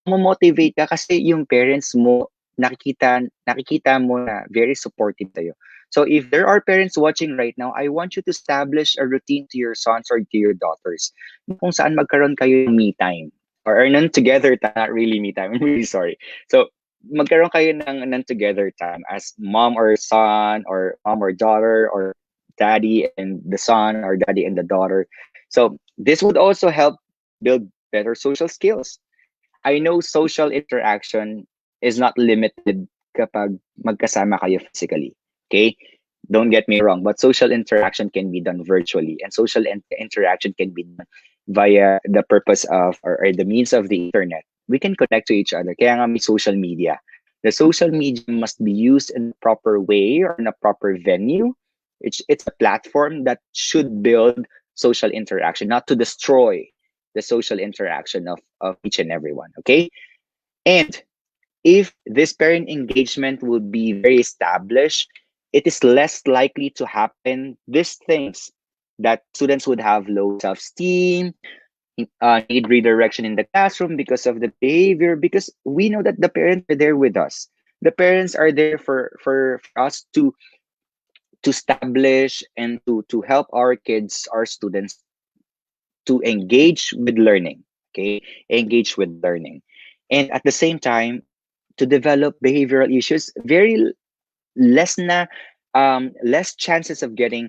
[SPEAKER 2] mo-motivate ka kasi yung parents mo nakikita mo na very supportive tayo. So if there are parents watching right now, I want you to establish a routine to your sons or to your daughters kung saan magkaroon kayo ng me time or non-together time, not really me time. I'm really sorry. So magkaroon kayo ng non-together time as mom or son or mom or daughter or daddy and the son or daddy and the daughter. So this would also help build better social skills. I know social interaction is not limited kapag magkasama kayo physically. Okay? Don't get me wrong, but social interaction can be done virtually, and social interaction can be done via the purpose of or the means of the internet. We can connect to each other. Kaya nga may social media. The social media must be used in a proper way or in a proper venue. It's a platform that should build social interaction, not to destroy the social interaction of each and everyone. Okay. And if this parent engagement would be very established, it is less likely to happen these things that students would have low self-esteem, need redirection in the classroom because of the behavior, because we know that the parents are there with us. The parents are there for us to establish and to help our kids, our students to engage with learning. Okay, engage with learning, and at the same time to develop behavioral issues. Very less na less chances of getting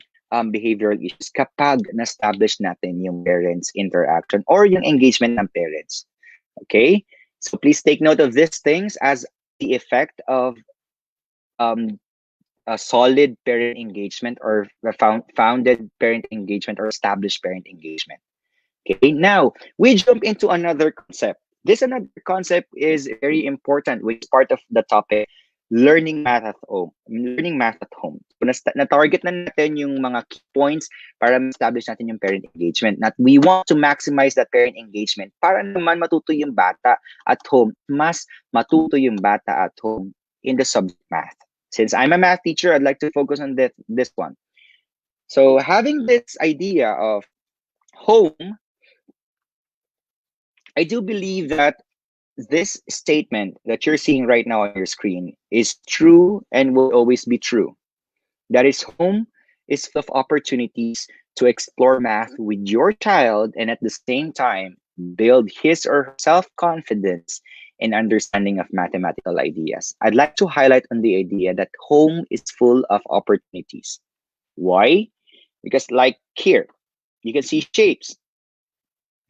[SPEAKER 2] behavioral issues kapag na-establish natin yung parents interaction or yung engagement ng parents. Okay, so please take note of these things as the effect of um, a solid parent engagement or founded parent engagement or established parent engagement. Okay, now we jump into another concept. This another concept is very important, which is part of the topic, learning math at home. Learning math at home. So, na-target na natin yung mga key points para ma-establish natin yung parent engagement. That we want to maximize that parent engagement para naman matuto yung bata at home. Mas matuto yung bata at home in the subject math. Since I'm a math teacher, I'd like to focus on this one. So having this idea of home, I do believe that this statement that you're seeing right now on your screen is true and will always be true. That is, home is full of opportunities to explore math with your child and at the same time build his or her self confidence and understanding of mathematical ideas. I'd like to highlight on the idea that home is full of opportunities. Why? Because, like here, you can see shapes.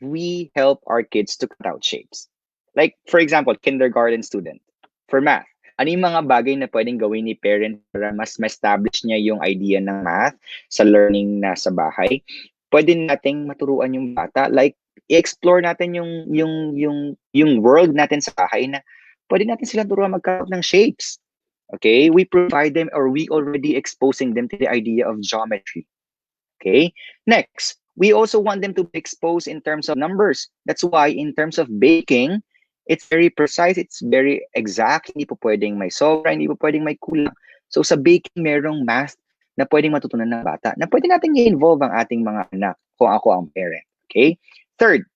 [SPEAKER 2] We help our kids to cut out shapes. Like, for example, kindergarten student. For math, ano yung mga bagay na pwedeng gawin ni parent para mas ma-establish niya yung idea ng math sa learning na sa bahay? Pwede nating maturuan yung bata. Like, i-explore natin yung world natin sa bahay na pwede natin sila turuan magkaroon ng shapes. Okay? We provide them or we already exposing them to the idea of geometry. Okay. Next, we also want them to be exposed in terms of numbers. That's why in terms of baking, it's very precise, it's very exact. Hindi po pwedeng may sobra, hindi po pwedeng may kulang. So sa baking, merong math na pwedeng matutunan ng bata, na pwede natin i-involve ang ating mga anak kung ako ang parent. Okay? Third,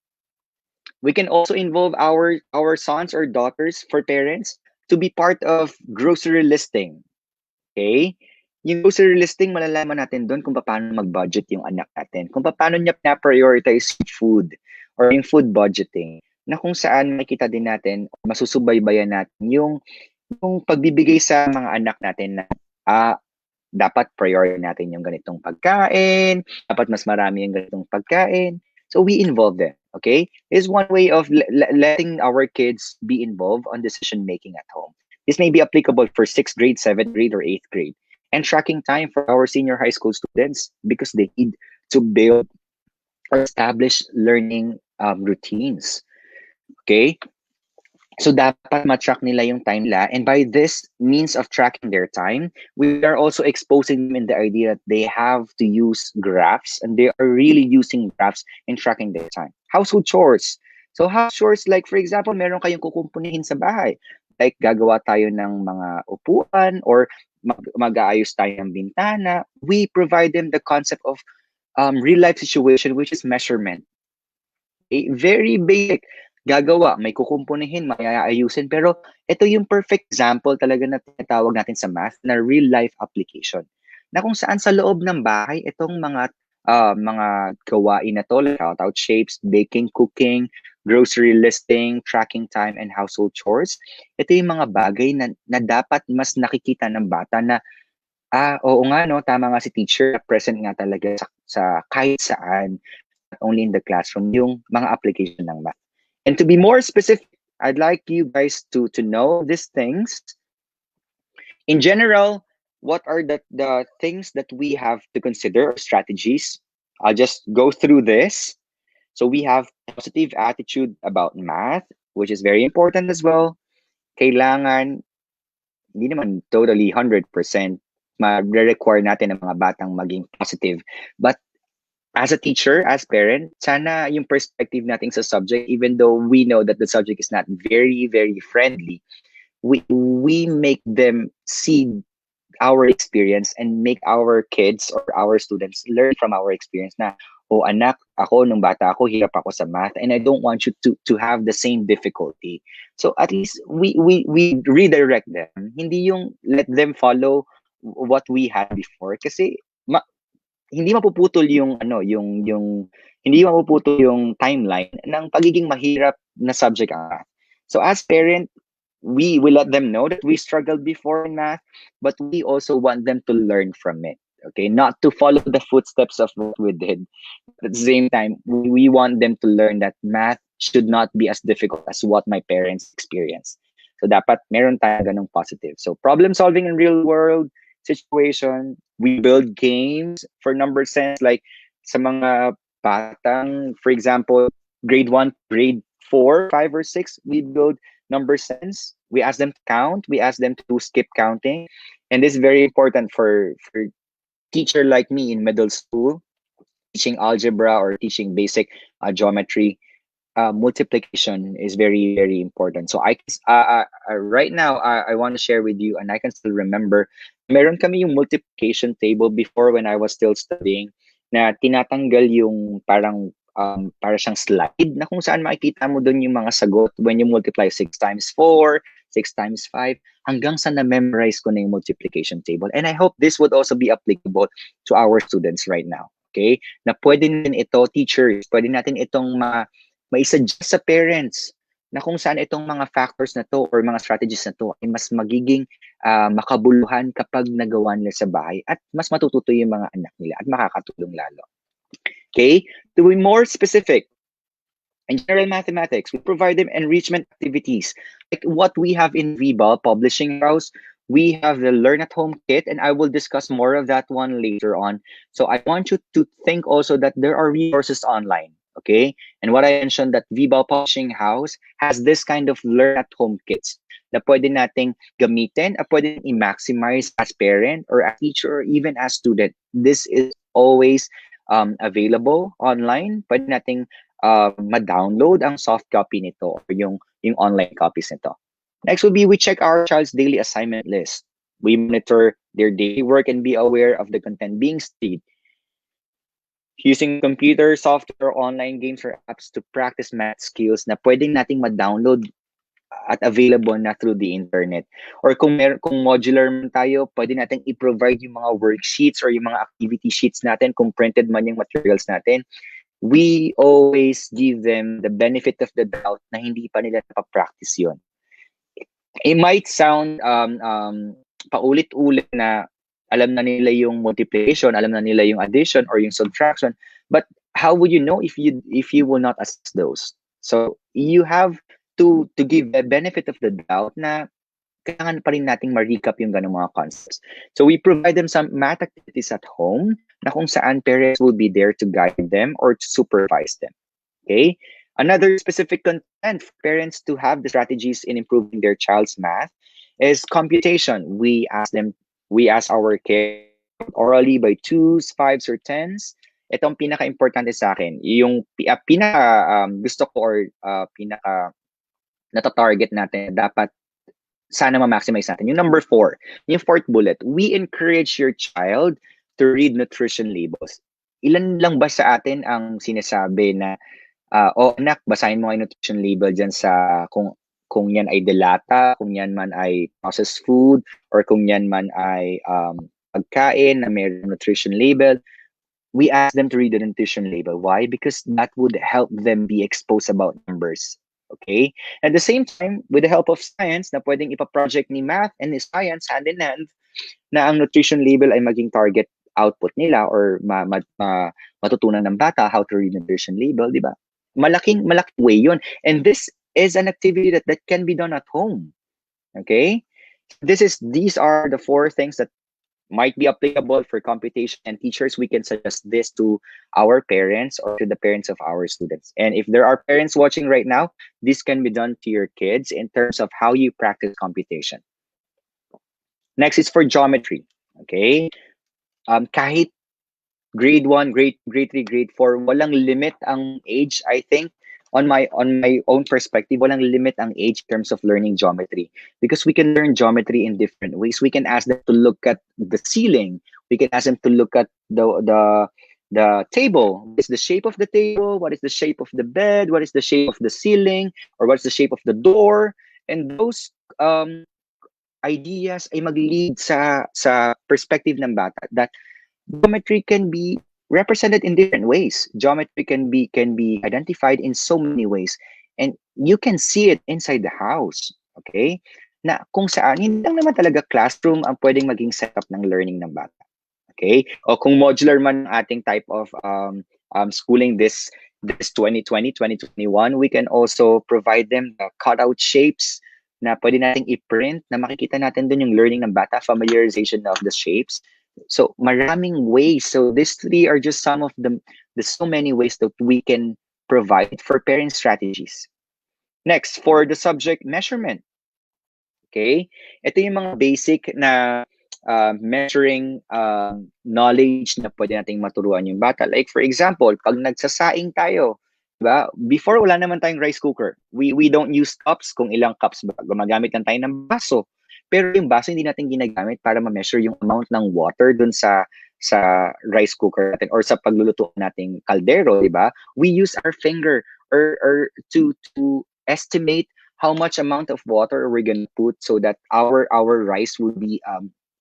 [SPEAKER 2] we can also involve our sons or daughters for parents to be part of grocery listing. Okay? Yung grocery listing, malalaman natin doon kung paano mag-budget yung anak natin. Kung paano niya na-prioritize yung food or yung food budgeting na kung saan makita din natin, masusubaybayan natin yung pagbibigay sa mga anak natin na dapat priority natin yung ganitong pagkain, dapat mas marami yung ganitong pagkain. So we involve them, okay? Is one way of letting our kids be involved on decision making at home. This may be applicable for 6th grade, 7th grade, or 8th grade. And tracking time for our senior high school students because they need to build or establish learning routines. Okay? So dapat ma-track nila yung time nila. And by this means of tracking their time, we are also exposing them in the idea that they have to use graphs and they are really using graphs in tracking their time. Household chores. So house chores, like for example, meron kayong kukumpunihin sa bahay. Like gagawa tayo ng mga upuan or mag-aayos tayo ng bintana. We provide them the concept of real life situation, which is measurement. Okay? Very basic. Gagawa, may kukumpunihin, may aayusin. Pero ito yung perfect example talaga na tinatawag natin sa math na real life application. Na kung saan sa loob ng bahay, itong mga gawain na to, like out shapes, baking, cooking, grocery listing, tracking time, and household chores. Ito yung mga bagay na dapat mas nakikita ng bata na, oo nga no, tama nga si teacher, present nga talaga sa kahit saan, only in the classroom, yung mga application ng math. And to be more specific, I'd like you guys to know these things. In general, what are the things that we have to consider or strategies? I'll just go through this. So we have positive attitude about math, which is very important as well. Kailangan, hindi naman totally 100% ma-require natin ng mga batang maging positive. But as a teacher, as parent, sana yung perspective natin sa subject, even though we know that the subject is not very, very friendly, we make them see our experience and make our kids or our students learn from our experience na, oh anak, ako nung bata ako, hirap ako sa math and I don't want you to have the same difficulty. So at least we redirect them. Hindi yung let them follow what we had before kasi hindi mapuputol yung hindi mapuputol yung timeline ng pagiging mahirap na subject ang math. So as parent, we let them know that we struggled before in math, but we also want them to learn from it. Okay, not to follow the footsteps of what we did. At the same time, we want them to learn that math should not be as difficult as what my parents experienced. So dapat meron tayo ganung positive. So problem solving in real world situation, we build games for number sense like sa mga batang, for example, grade 1, grade 4, 5 or 6, we build number sense. We ask them to count, we ask them to do skip counting. And this is very important for teacher like me in middle school teaching algebra or teaching basic geometry, multiplication is very, very important. So right now, I want to share with you, and I can still remember, meron kami yung multiplication table before when I was still studying, na tinatanggal yung para siyang slide na kung saan makikita mo doon yung mga sagot when you multiply 6 times 4, 6 times 5, hanggang sa na-memorize ko na yung multiplication table. And I hope this would also be applicable to our students right now. Okay? Na pwede natin ito, teachers, pwede natin itong mai-suggest sa parents na kung saan itong mga factors na to or mga strategies na to ay mas magiging makabuluhan kapag nagawa nila sa bahay at mas matututo yung mga anak nila at makakatulong lalo. Okay? To be more specific, in general mathematics, we provide them enrichment activities. Like what we have in VBAL Publishing House, we have the Learn at Home kit, and I will discuss more of that one later on. So I want you to think also that there are resources online. Okay? And what I mentioned that VBAL Publishing House has this kind of Learn at Home kits na pwede nating gamitin, pwede i-maximize as parent or as teacher or even as student. This is always available online. Pwede nating ma-download ang soft copy nito or yung online copies nito. Next would be we check our child's daily assignment list. We monitor their daily work and be aware of the content being studied. Using computer, software, online games, or apps to practice math skills na pwedeng nating ma-download at available na through the internet. Or kung modular man tayo, pwede natin i-provide yung mga worksheets or yung mga activity sheets natin kung printed man yung materials natin. We always give them the benefit of the doubt na hindi pa nila napapractice yun. It might sound paulit-ulit na alam na nila yung multiplication, alam na nila yung addition or yung subtraction, but how would you know if you will not assess those? So you have to give the benefit of the doubt na kailangan pa rin nating ma-recap yung ganung mga concepts. So we provide them some math activities at home na kung saan parents will be there to guide them or to supervise them. Okay? Another specific content for parents to have the strategies in improving their child's math is computation. We ask our kids to count orally by twos, fives, or tens. Ito ang pinaka-importante sa akin. Yung gusto ko or pinaka nata-target natin dapat sana ma-maximize natin. Yung number 4, yung fourth bullet, we encourage your child to read nutrition labels. Ilan lang ba sa atin ang sinasabi na o anak, basahin mo yung nutrition label dyan sa kung yan ay delata, kung yan man ay processed food, or kung yan man ay pagkain na may nutrition label. We ask them to read the nutrition label. Why? Because that would help them be exposed about numbers. Okay? At the same time, with the help of science, na pwedeng ipa-project ni math and ni science hand in hand, na ang nutrition label ay maging target output nila or matutunan ng bata how to read nutrition label, di ba? Malaking way yun. And this is an activity that can be done at home. Okay? These are the 4 things that might be applicable for computation, and teachers, we can suggest this to our parents or to the parents of our students. And if there are parents watching right now, this can be done to your kids in terms of how you practice computation. Next is for geometry. Okay? Kahit grade 1, grade 3, grade 4, walang limit ang age, I think. On my own perspective, walang limit ang age in terms of learning geometry, because we can learn geometry in different ways. We can ask them to look at the ceiling. We can ask them to look at the table. What is the shape of the table? What is the shape of the bed? What is the shape of the ceiling? Or what's the shape of the door? And those ideas ay mag-lead sa perspective ng bata that geometry can be represented in different ways. Geometry can be identified in so many ways, and you can see it inside the house. Okay? Na kung saan hindi lang naman talaga classroom ang pwedeng maging setup ng learning ng bata. Okay? O kung modular man ang ating type of schooling this 2020, 2021, we can also provide them the cutout shapes na pwede nating i-print na makikita natin dun yung learning ng bata, familiarization of the shapes. So maraming ways. So these 3 are just some of the so many ways that we can provide for parent strategies. Next, for the subject measurement. Okay? Ito yung mga basic na measuring knowledge na pwede nating maturuan yung bata. Like for example, pag nagsasaing tayo, diba? Before wala naman tayong rice cooker. We don't use cups kung ilang cups ba. Gumagamit lang tayo ng baso. Pero yung baso hindi natin ginagamit para ma-measure yung amount ng water dun sa rice cooker natin or sa pagluluto nating kaldero, di ba? We use our finger or to estimate how much amount of water we're gonna put so that our rice will be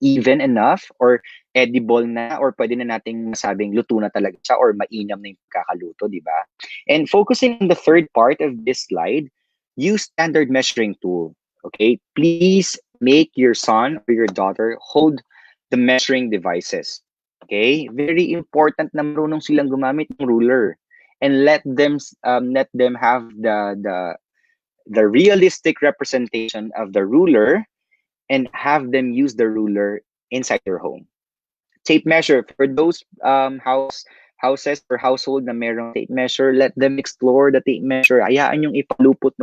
[SPEAKER 2] even enough or edible na or pwede na nating masabing luto na talaga siya or mainam na yung pagkakaluto, di ba? And focusing on the third part of this slide, use standard measuring tool. Okay? Please make your son or your daughter hold the measuring devices. Okay? Very important na marunong silang gumamit ng ruler and let them have the realistic representation of the ruler and have them use the ruler inside their home. Tape measure for those houses or household na merong tape measure, let them explore the tape measure. Hayaan yung ipulupot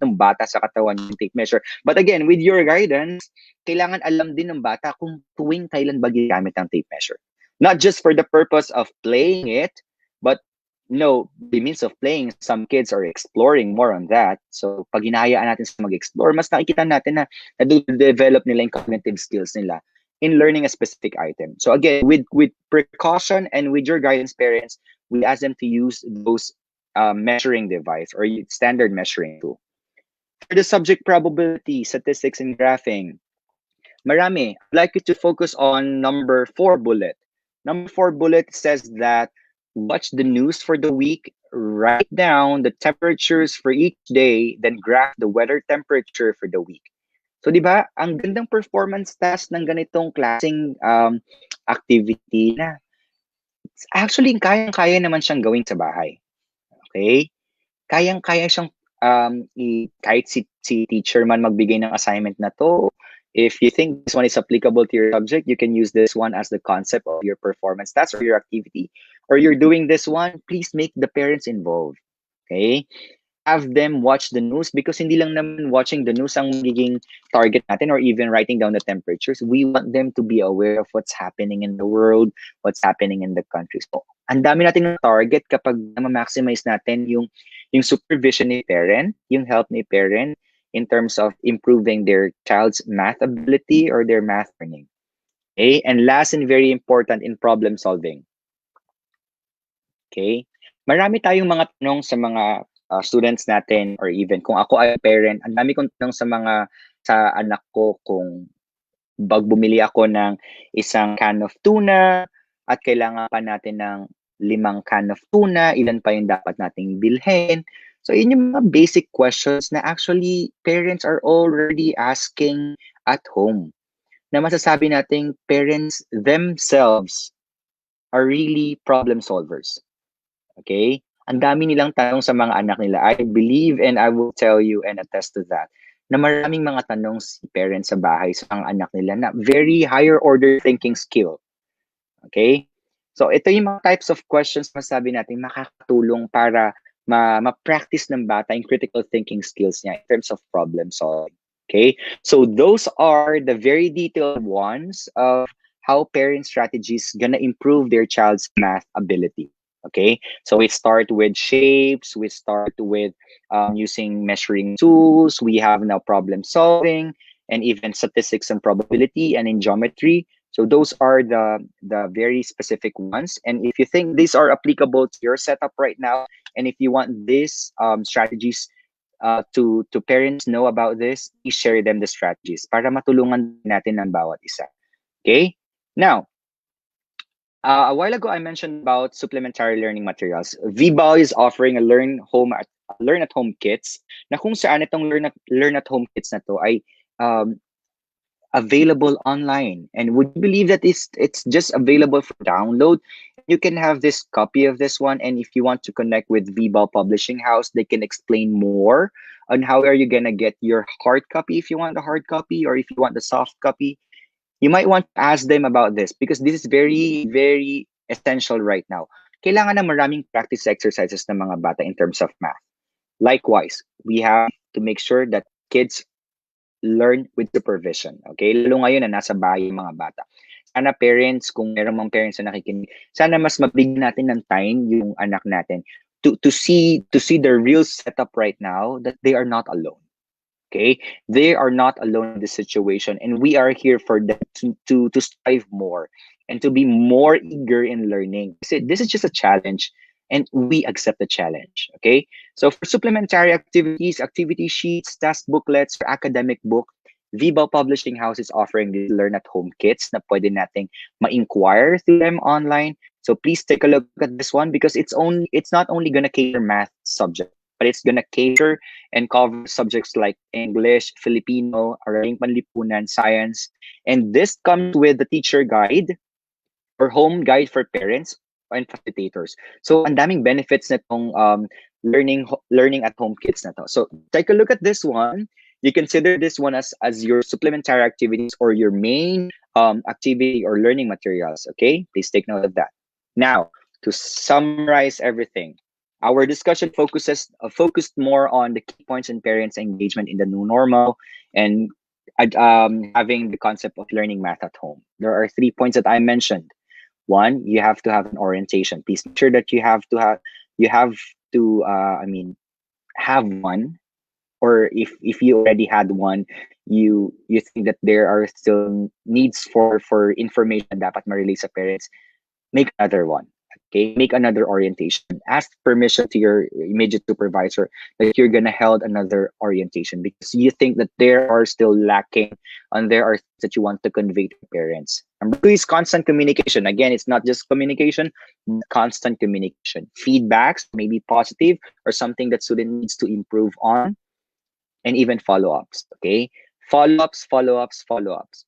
[SPEAKER 2] ng bata sa katawan yung tape measure. But again, with your guidance, kailangan alam din ng bata kung tuwing kailan ba ginamit ang tape measure. Not just for the purpose of playing it, but the means of playing, some kids are exploring more on that. So pag hinahayaan natin sa mag-explore, mas nakikita natin na develop nila yung cognitive skills nila in learning a specific item. So again, with precaution and with your guidance parents, we ask them to use those measuring device or standard measuring tool. For the subject probability, statistics, and graphing, marami. I'd like you to focus on number 4 bullet. Number 4 bullet says that watch the news for the week, write down the temperatures for each day, then graph the weather temperature for the week. So, di ba, ang gandang performance task ng ganitong klaseng activity na actually kayang-kaya naman siyang gawin sa bahay. Okay? Kayang-kaya siyang kahit si teacher man magbigay ng assignment na to, if you think this one is applicable to your subject, you can use this one as the concept of your performance task or your activity. Or you're doing this one, please make the parents involved. Okay? Have them watch the news because hindi lang naman watching the news ang magiging target natin or even writing down the temperatures. We want them to be aware of what's happening in the world, what's happening in the country. So, ang dami natin ng target kapag ma-maximize natin yung supervision ni parent, yung help ni parent in terms of improving their child's math ability or their math learning. Okay? And last and very important in problem solving. Okay? Marami tayong mga tanong sa mga students natin or even kung ako ay parent, ang dami kong tanong sa anak ko kung bumili ako ng isang can of tuna at kailangan pa natin ng 5 can of tuna, ilan pa yung dapat nating bilhin. So yun yung mga basic questions na actually parents are already asking at home. Na masasabi nating parents themselves are really problem solvers. Okay? Ang dami nilang tanong sa mga anak nila. I believe and I will tell you and attest to that na maraming mga tanong si parents sa bahay sa mga anak nila na very higher order thinking skill. Okay? So ito yung mga types of questions na sabi natin makakatulong para ma-practice ng bata yung critical thinking skills niya in terms of problem solving. Okay? So those are the very detailed ones of how parent strategies gonna improve their child's math ability. Okay, so we start with shapes, we start with using measuring tools, we have now problem solving, and even statistics and probability and in geometry. So those are the very specific ones. And if you think these are applicable to your setup right now, and if you want these strategies to parents know about this, please share them the strategies para matulungan natin ang bawat isa. Okay? Now, a while ago, I mentioned about supplementary learning materials. VBAL is offering a learn at home kits na kung saan itong learn at home kits na to ay um, available online. And would you believe that it's just available for download? You can have this copy of this one, and if you want to connect with VBAL Publishing House, they can explain more on how are you gonna get your hard copy if you want the hard copy, or if you want the soft copy. You might want to ask them about this because this is very, very essential right now. Kailangan na maraming practice exercises ng mga bata in terms of math. Likewise, we have to make sure that kids learn with supervision. Okay? Lalo ngayon na nasa bahay yung mga bata. Sana parents, kung meron mga parents na nakikinig, sana mas mabigyan natin ng time yung anak natin to see the real setup right now that they are not alone. Okay, they are not alone in this situation, and we are here for them to strive more and to be more eager in learning. This is just a challenge, and we accept the challenge. Okay, so for supplementary activities, activity sheets, task booklets, or academic book, Vibo Publishing House is offering these learn at home kits na pwede nating ma-inquire through them online. So please take a look at this one because it's not only gonna cater math subject, but it's gonna cater and cover subjects like English, Filipino, Araling Panlipunan, Science. And this comes with the teacher guide or home guide for parents and facilitators. So, ang daming benefits na itong learning at home kits na to. So, take a look at this one. You consider this one as your supplementary activities or your main activity or learning materials. Okay, please take note of that. Now, to summarize everything, our discussion focused more on the key points in parents' engagement in the new normal and having the concept of learning math at home. There are 3 points that I mentioned. One, you have to have an orientation. Please make sure that you have one, or if you already had one, you think that there are still needs for information na dapat ma-relay sa parents, make another one. Okay, make another orientation. Ask permission to your immediate supervisor that you're gonna held another orientation because you think that there are still lacking and there are things that you want to convey to parents. Number two is constant communication. Again, it's not just communication, but constant communication. Feedbacks, maybe positive or something that student needs to improve on, and even follow-ups. Okay, follow-ups,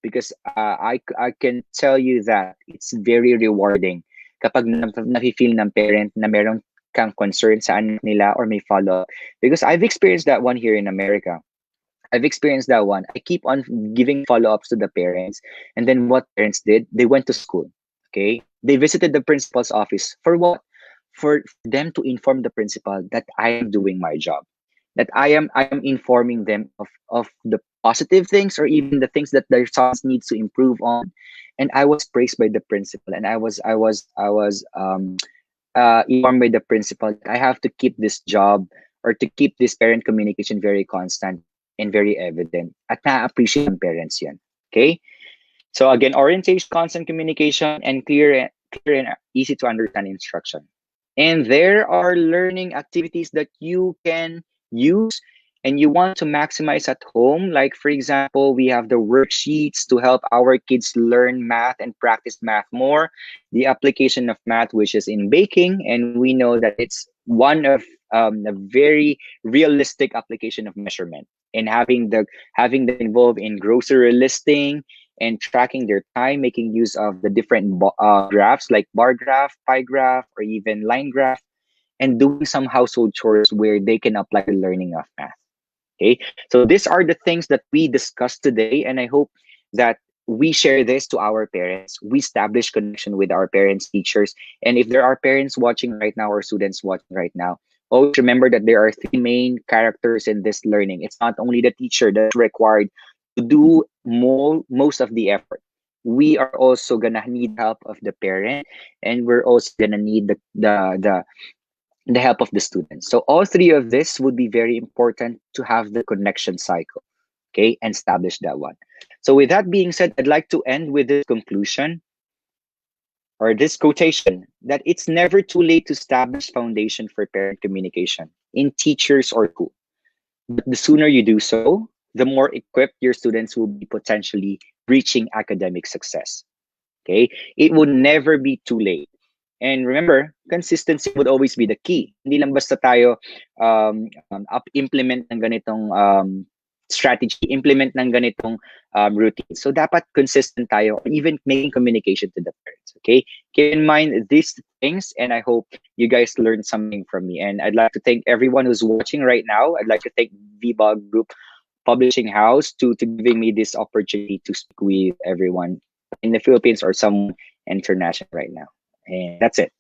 [SPEAKER 2] because I can tell you that it's very rewarding kapag nafe-feel ng parent na meron kang concern sa anak nila or may follow-up, because I've experienced that one here in America. I've experienced that one. I keep on giving follow-ups to the parents, and then what parents did, they went to school. Okay, they visited the principal's office for what? For them to inform the principal that I am doing my job, that I am informing them of the positive things or even the things that their sons needs to improve on. And I was praised by the principal, and I was informed by the principal that I have to keep this job or to keep this parent communication very constant and very evident. At na-appreciate ng parents yan. Okay? So again, orientation, constant communication, and clear and easy to understand instruction. And there are learning activities that you can use and you want to maximize at home. Like for example, we have the worksheets to help our kids learn math and practice math more. The application of math, which is in baking, and we know that it's one of a very realistic application of measurement. And having them involved in grocery listing and tracking their time, making use of the different graphs like bar graph, pie graph, or even line graph, and doing some household chores where they can apply the learning of math. Okay, so these are the things that we discussed today, and I hope that we share this to our parents. We establish connection with our parents, teachers, and if there are parents watching right now or students watching right now, always remember that there are three main characters in this learning. It's not only the teacher that's required to do most of the effort. We are also gonna need help of the parent, and we're also gonna need the help of the students. So all three of this would be very important to have the connection cycle, okay, and establish that one. So with that being said, I'd like to end with this conclusion or this quotation that it's never too late to establish foundation for parent communication in teachers or school. But the sooner you do so, the more equipped your students will be potentially reaching academic success. Okay? It would never be too late. And remember, consistency would always be the key. Hindi lang basta tayo implement ng ganitong strategy, implement ng ganitong routine. So dapat consistent tayo, even making communication to the parents. Okay? Keep in mind these things, and I hope you guys learned something from me. And I'd like to thank everyone who's watching right now. I'd like to thank VBOG Group Publishing House to giving me this opportunity to speak with everyone in the Philippines or someone international right now. And that's it.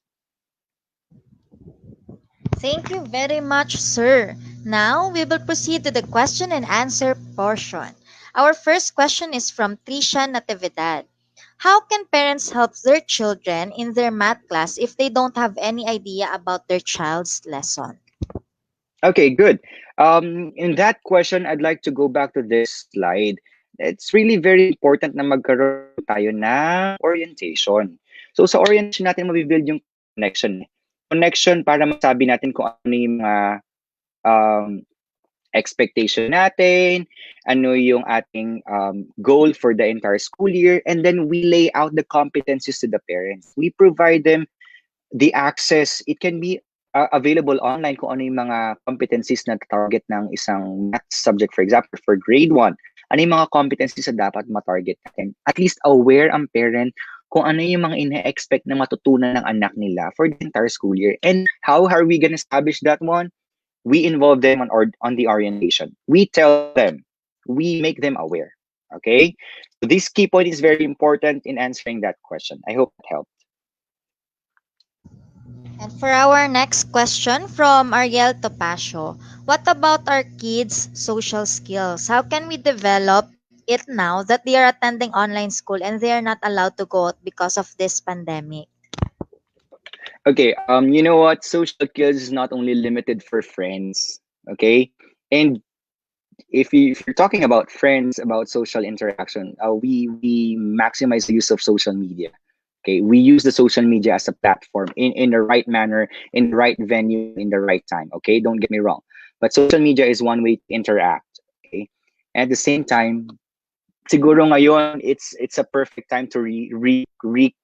[SPEAKER 1] Thank you very much, sir. Now, we will proceed to the question and answer portion. Our first question is from Trisha Natividad. How can parents help their children in their math class if they don't have any idea about their child's lesson?
[SPEAKER 2] Okay, good. In that question, I'd like to go back to this slide. It's really very important na magkaroon tayo ng orientation. So sa orientation natin, mabibuild yung connection. Connection para masabi natin kung ano yung mga um, expectation natin, ano yung ating goal for the entire school year, and then we lay out the competencies to the parents. We provide them the access. It can be available online kung ano yung mga competencies na target ng isang math subject, for example, for grade 1. Ano yung mga competencies na dapat matarget natin? At least aware ang parent kung ano yung mga ina-expect na matutunan ng anak nila for the entire school year. And how are we gonna establish that one? We involve them on the orientation. We tell them. We make them aware. Okay? So this key point is very important in answering that question. I hope it helped.
[SPEAKER 1] And for our next question from Ariel Topacio, what about our kids' social skills? How can we develop it now that they are attending online school and they are not allowed to go out because of this pandemic?
[SPEAKER 2] Okay, you know what? Social skills is not only limited for friends, okay? And if you're talking about friends, about social interaction, we maximize the use of social media. Okay, we use the social media as a platform in the right manner, in the right venue, and in the right time. Okay, don't get me wrong. But social media is one way to interact. Okay, at the same time, siguro ngayon it's a perfect time to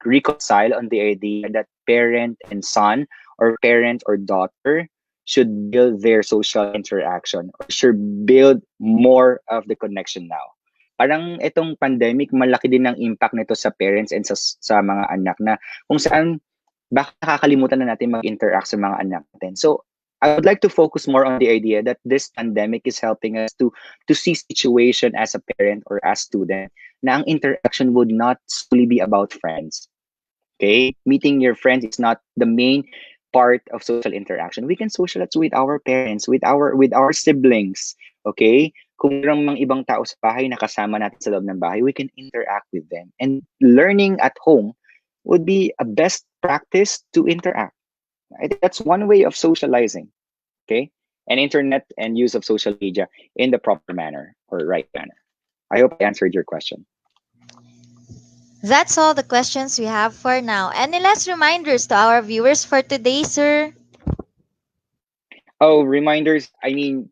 [SPEAKER 2] reconcile on the idea that parent and son, or parent or daughter, should build their social interaction, or should build more of the connection now. Parang itong pandemic, malaki din ang impact nito sa parents and sa mga anak, na kung saan baka nakakalimutan na natin mag-interact sa mga anak natin. So I would like to focus more on the idea that this pandemic is helping us to see situation as a parent or as student, na ang interaction would not solely be about friends. Okay? Meeting your friends is not the main part of social interaction. We can socialize with our parents, with our siblings. Okay? Kung mayroong mga ibang tao sa bahay na kasama natin sa loob ng bahay, we can interact with them. And learning at home would be a best practice to interact. I think that's one way of socializing. Okay? And internet and use of social media in the proper manner or right manner. I hope I answered your question.
[SPEAKER 1] That's all the questions we have for now. Any last reminders to our viewers for today, sir?
[SPEAKER 2] Oh, reminders. I mean,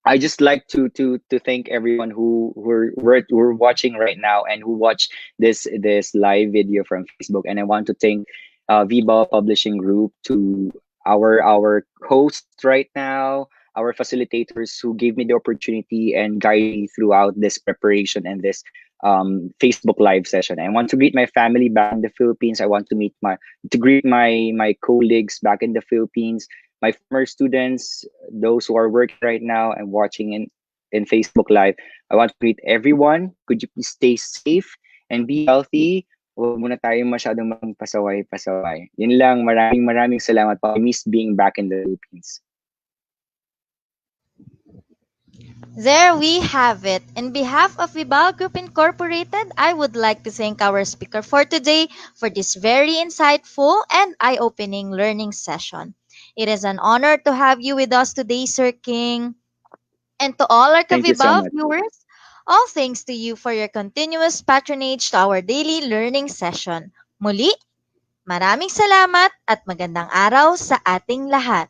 [SPEAKER 2] I just like to thank everyone who are watching right now and who watch this live video from Facebook. And I want to thank Viva Publishing Group, to our hosts right now, our facilitators who gave me the opportunity and guide me throughout this preparation and this Facebook live session. I want to greet my family back in the Philippines. I want to greet my colleagues back in the Philippines, my former students, those who are working right now and watching in Facebook Live. I want to greet everyone. Could you please stay safe and be healthy? Huwag muna tayo masyadong magpasaway-pasaway. Yun lang, maraming salamat po. I miss being back in the Philippines.
[SPEAKER 1] There we have it. In behalf of Vibal Group Incorporated, I would like to thank our speaker for today for this very insightful and eye-opening learning session. It is an honor to have you with us today, Sir King. And to all our
[SPEAKER 2] Thank you so
[SPEAKER 1] Kavibal
[SPEAKER 2] much.
[SPEAKER 1] viewers, all thanks to you for your continuous patronage to our daily learning session. Muli, maraming salamat at magandang araw sa ating lahat.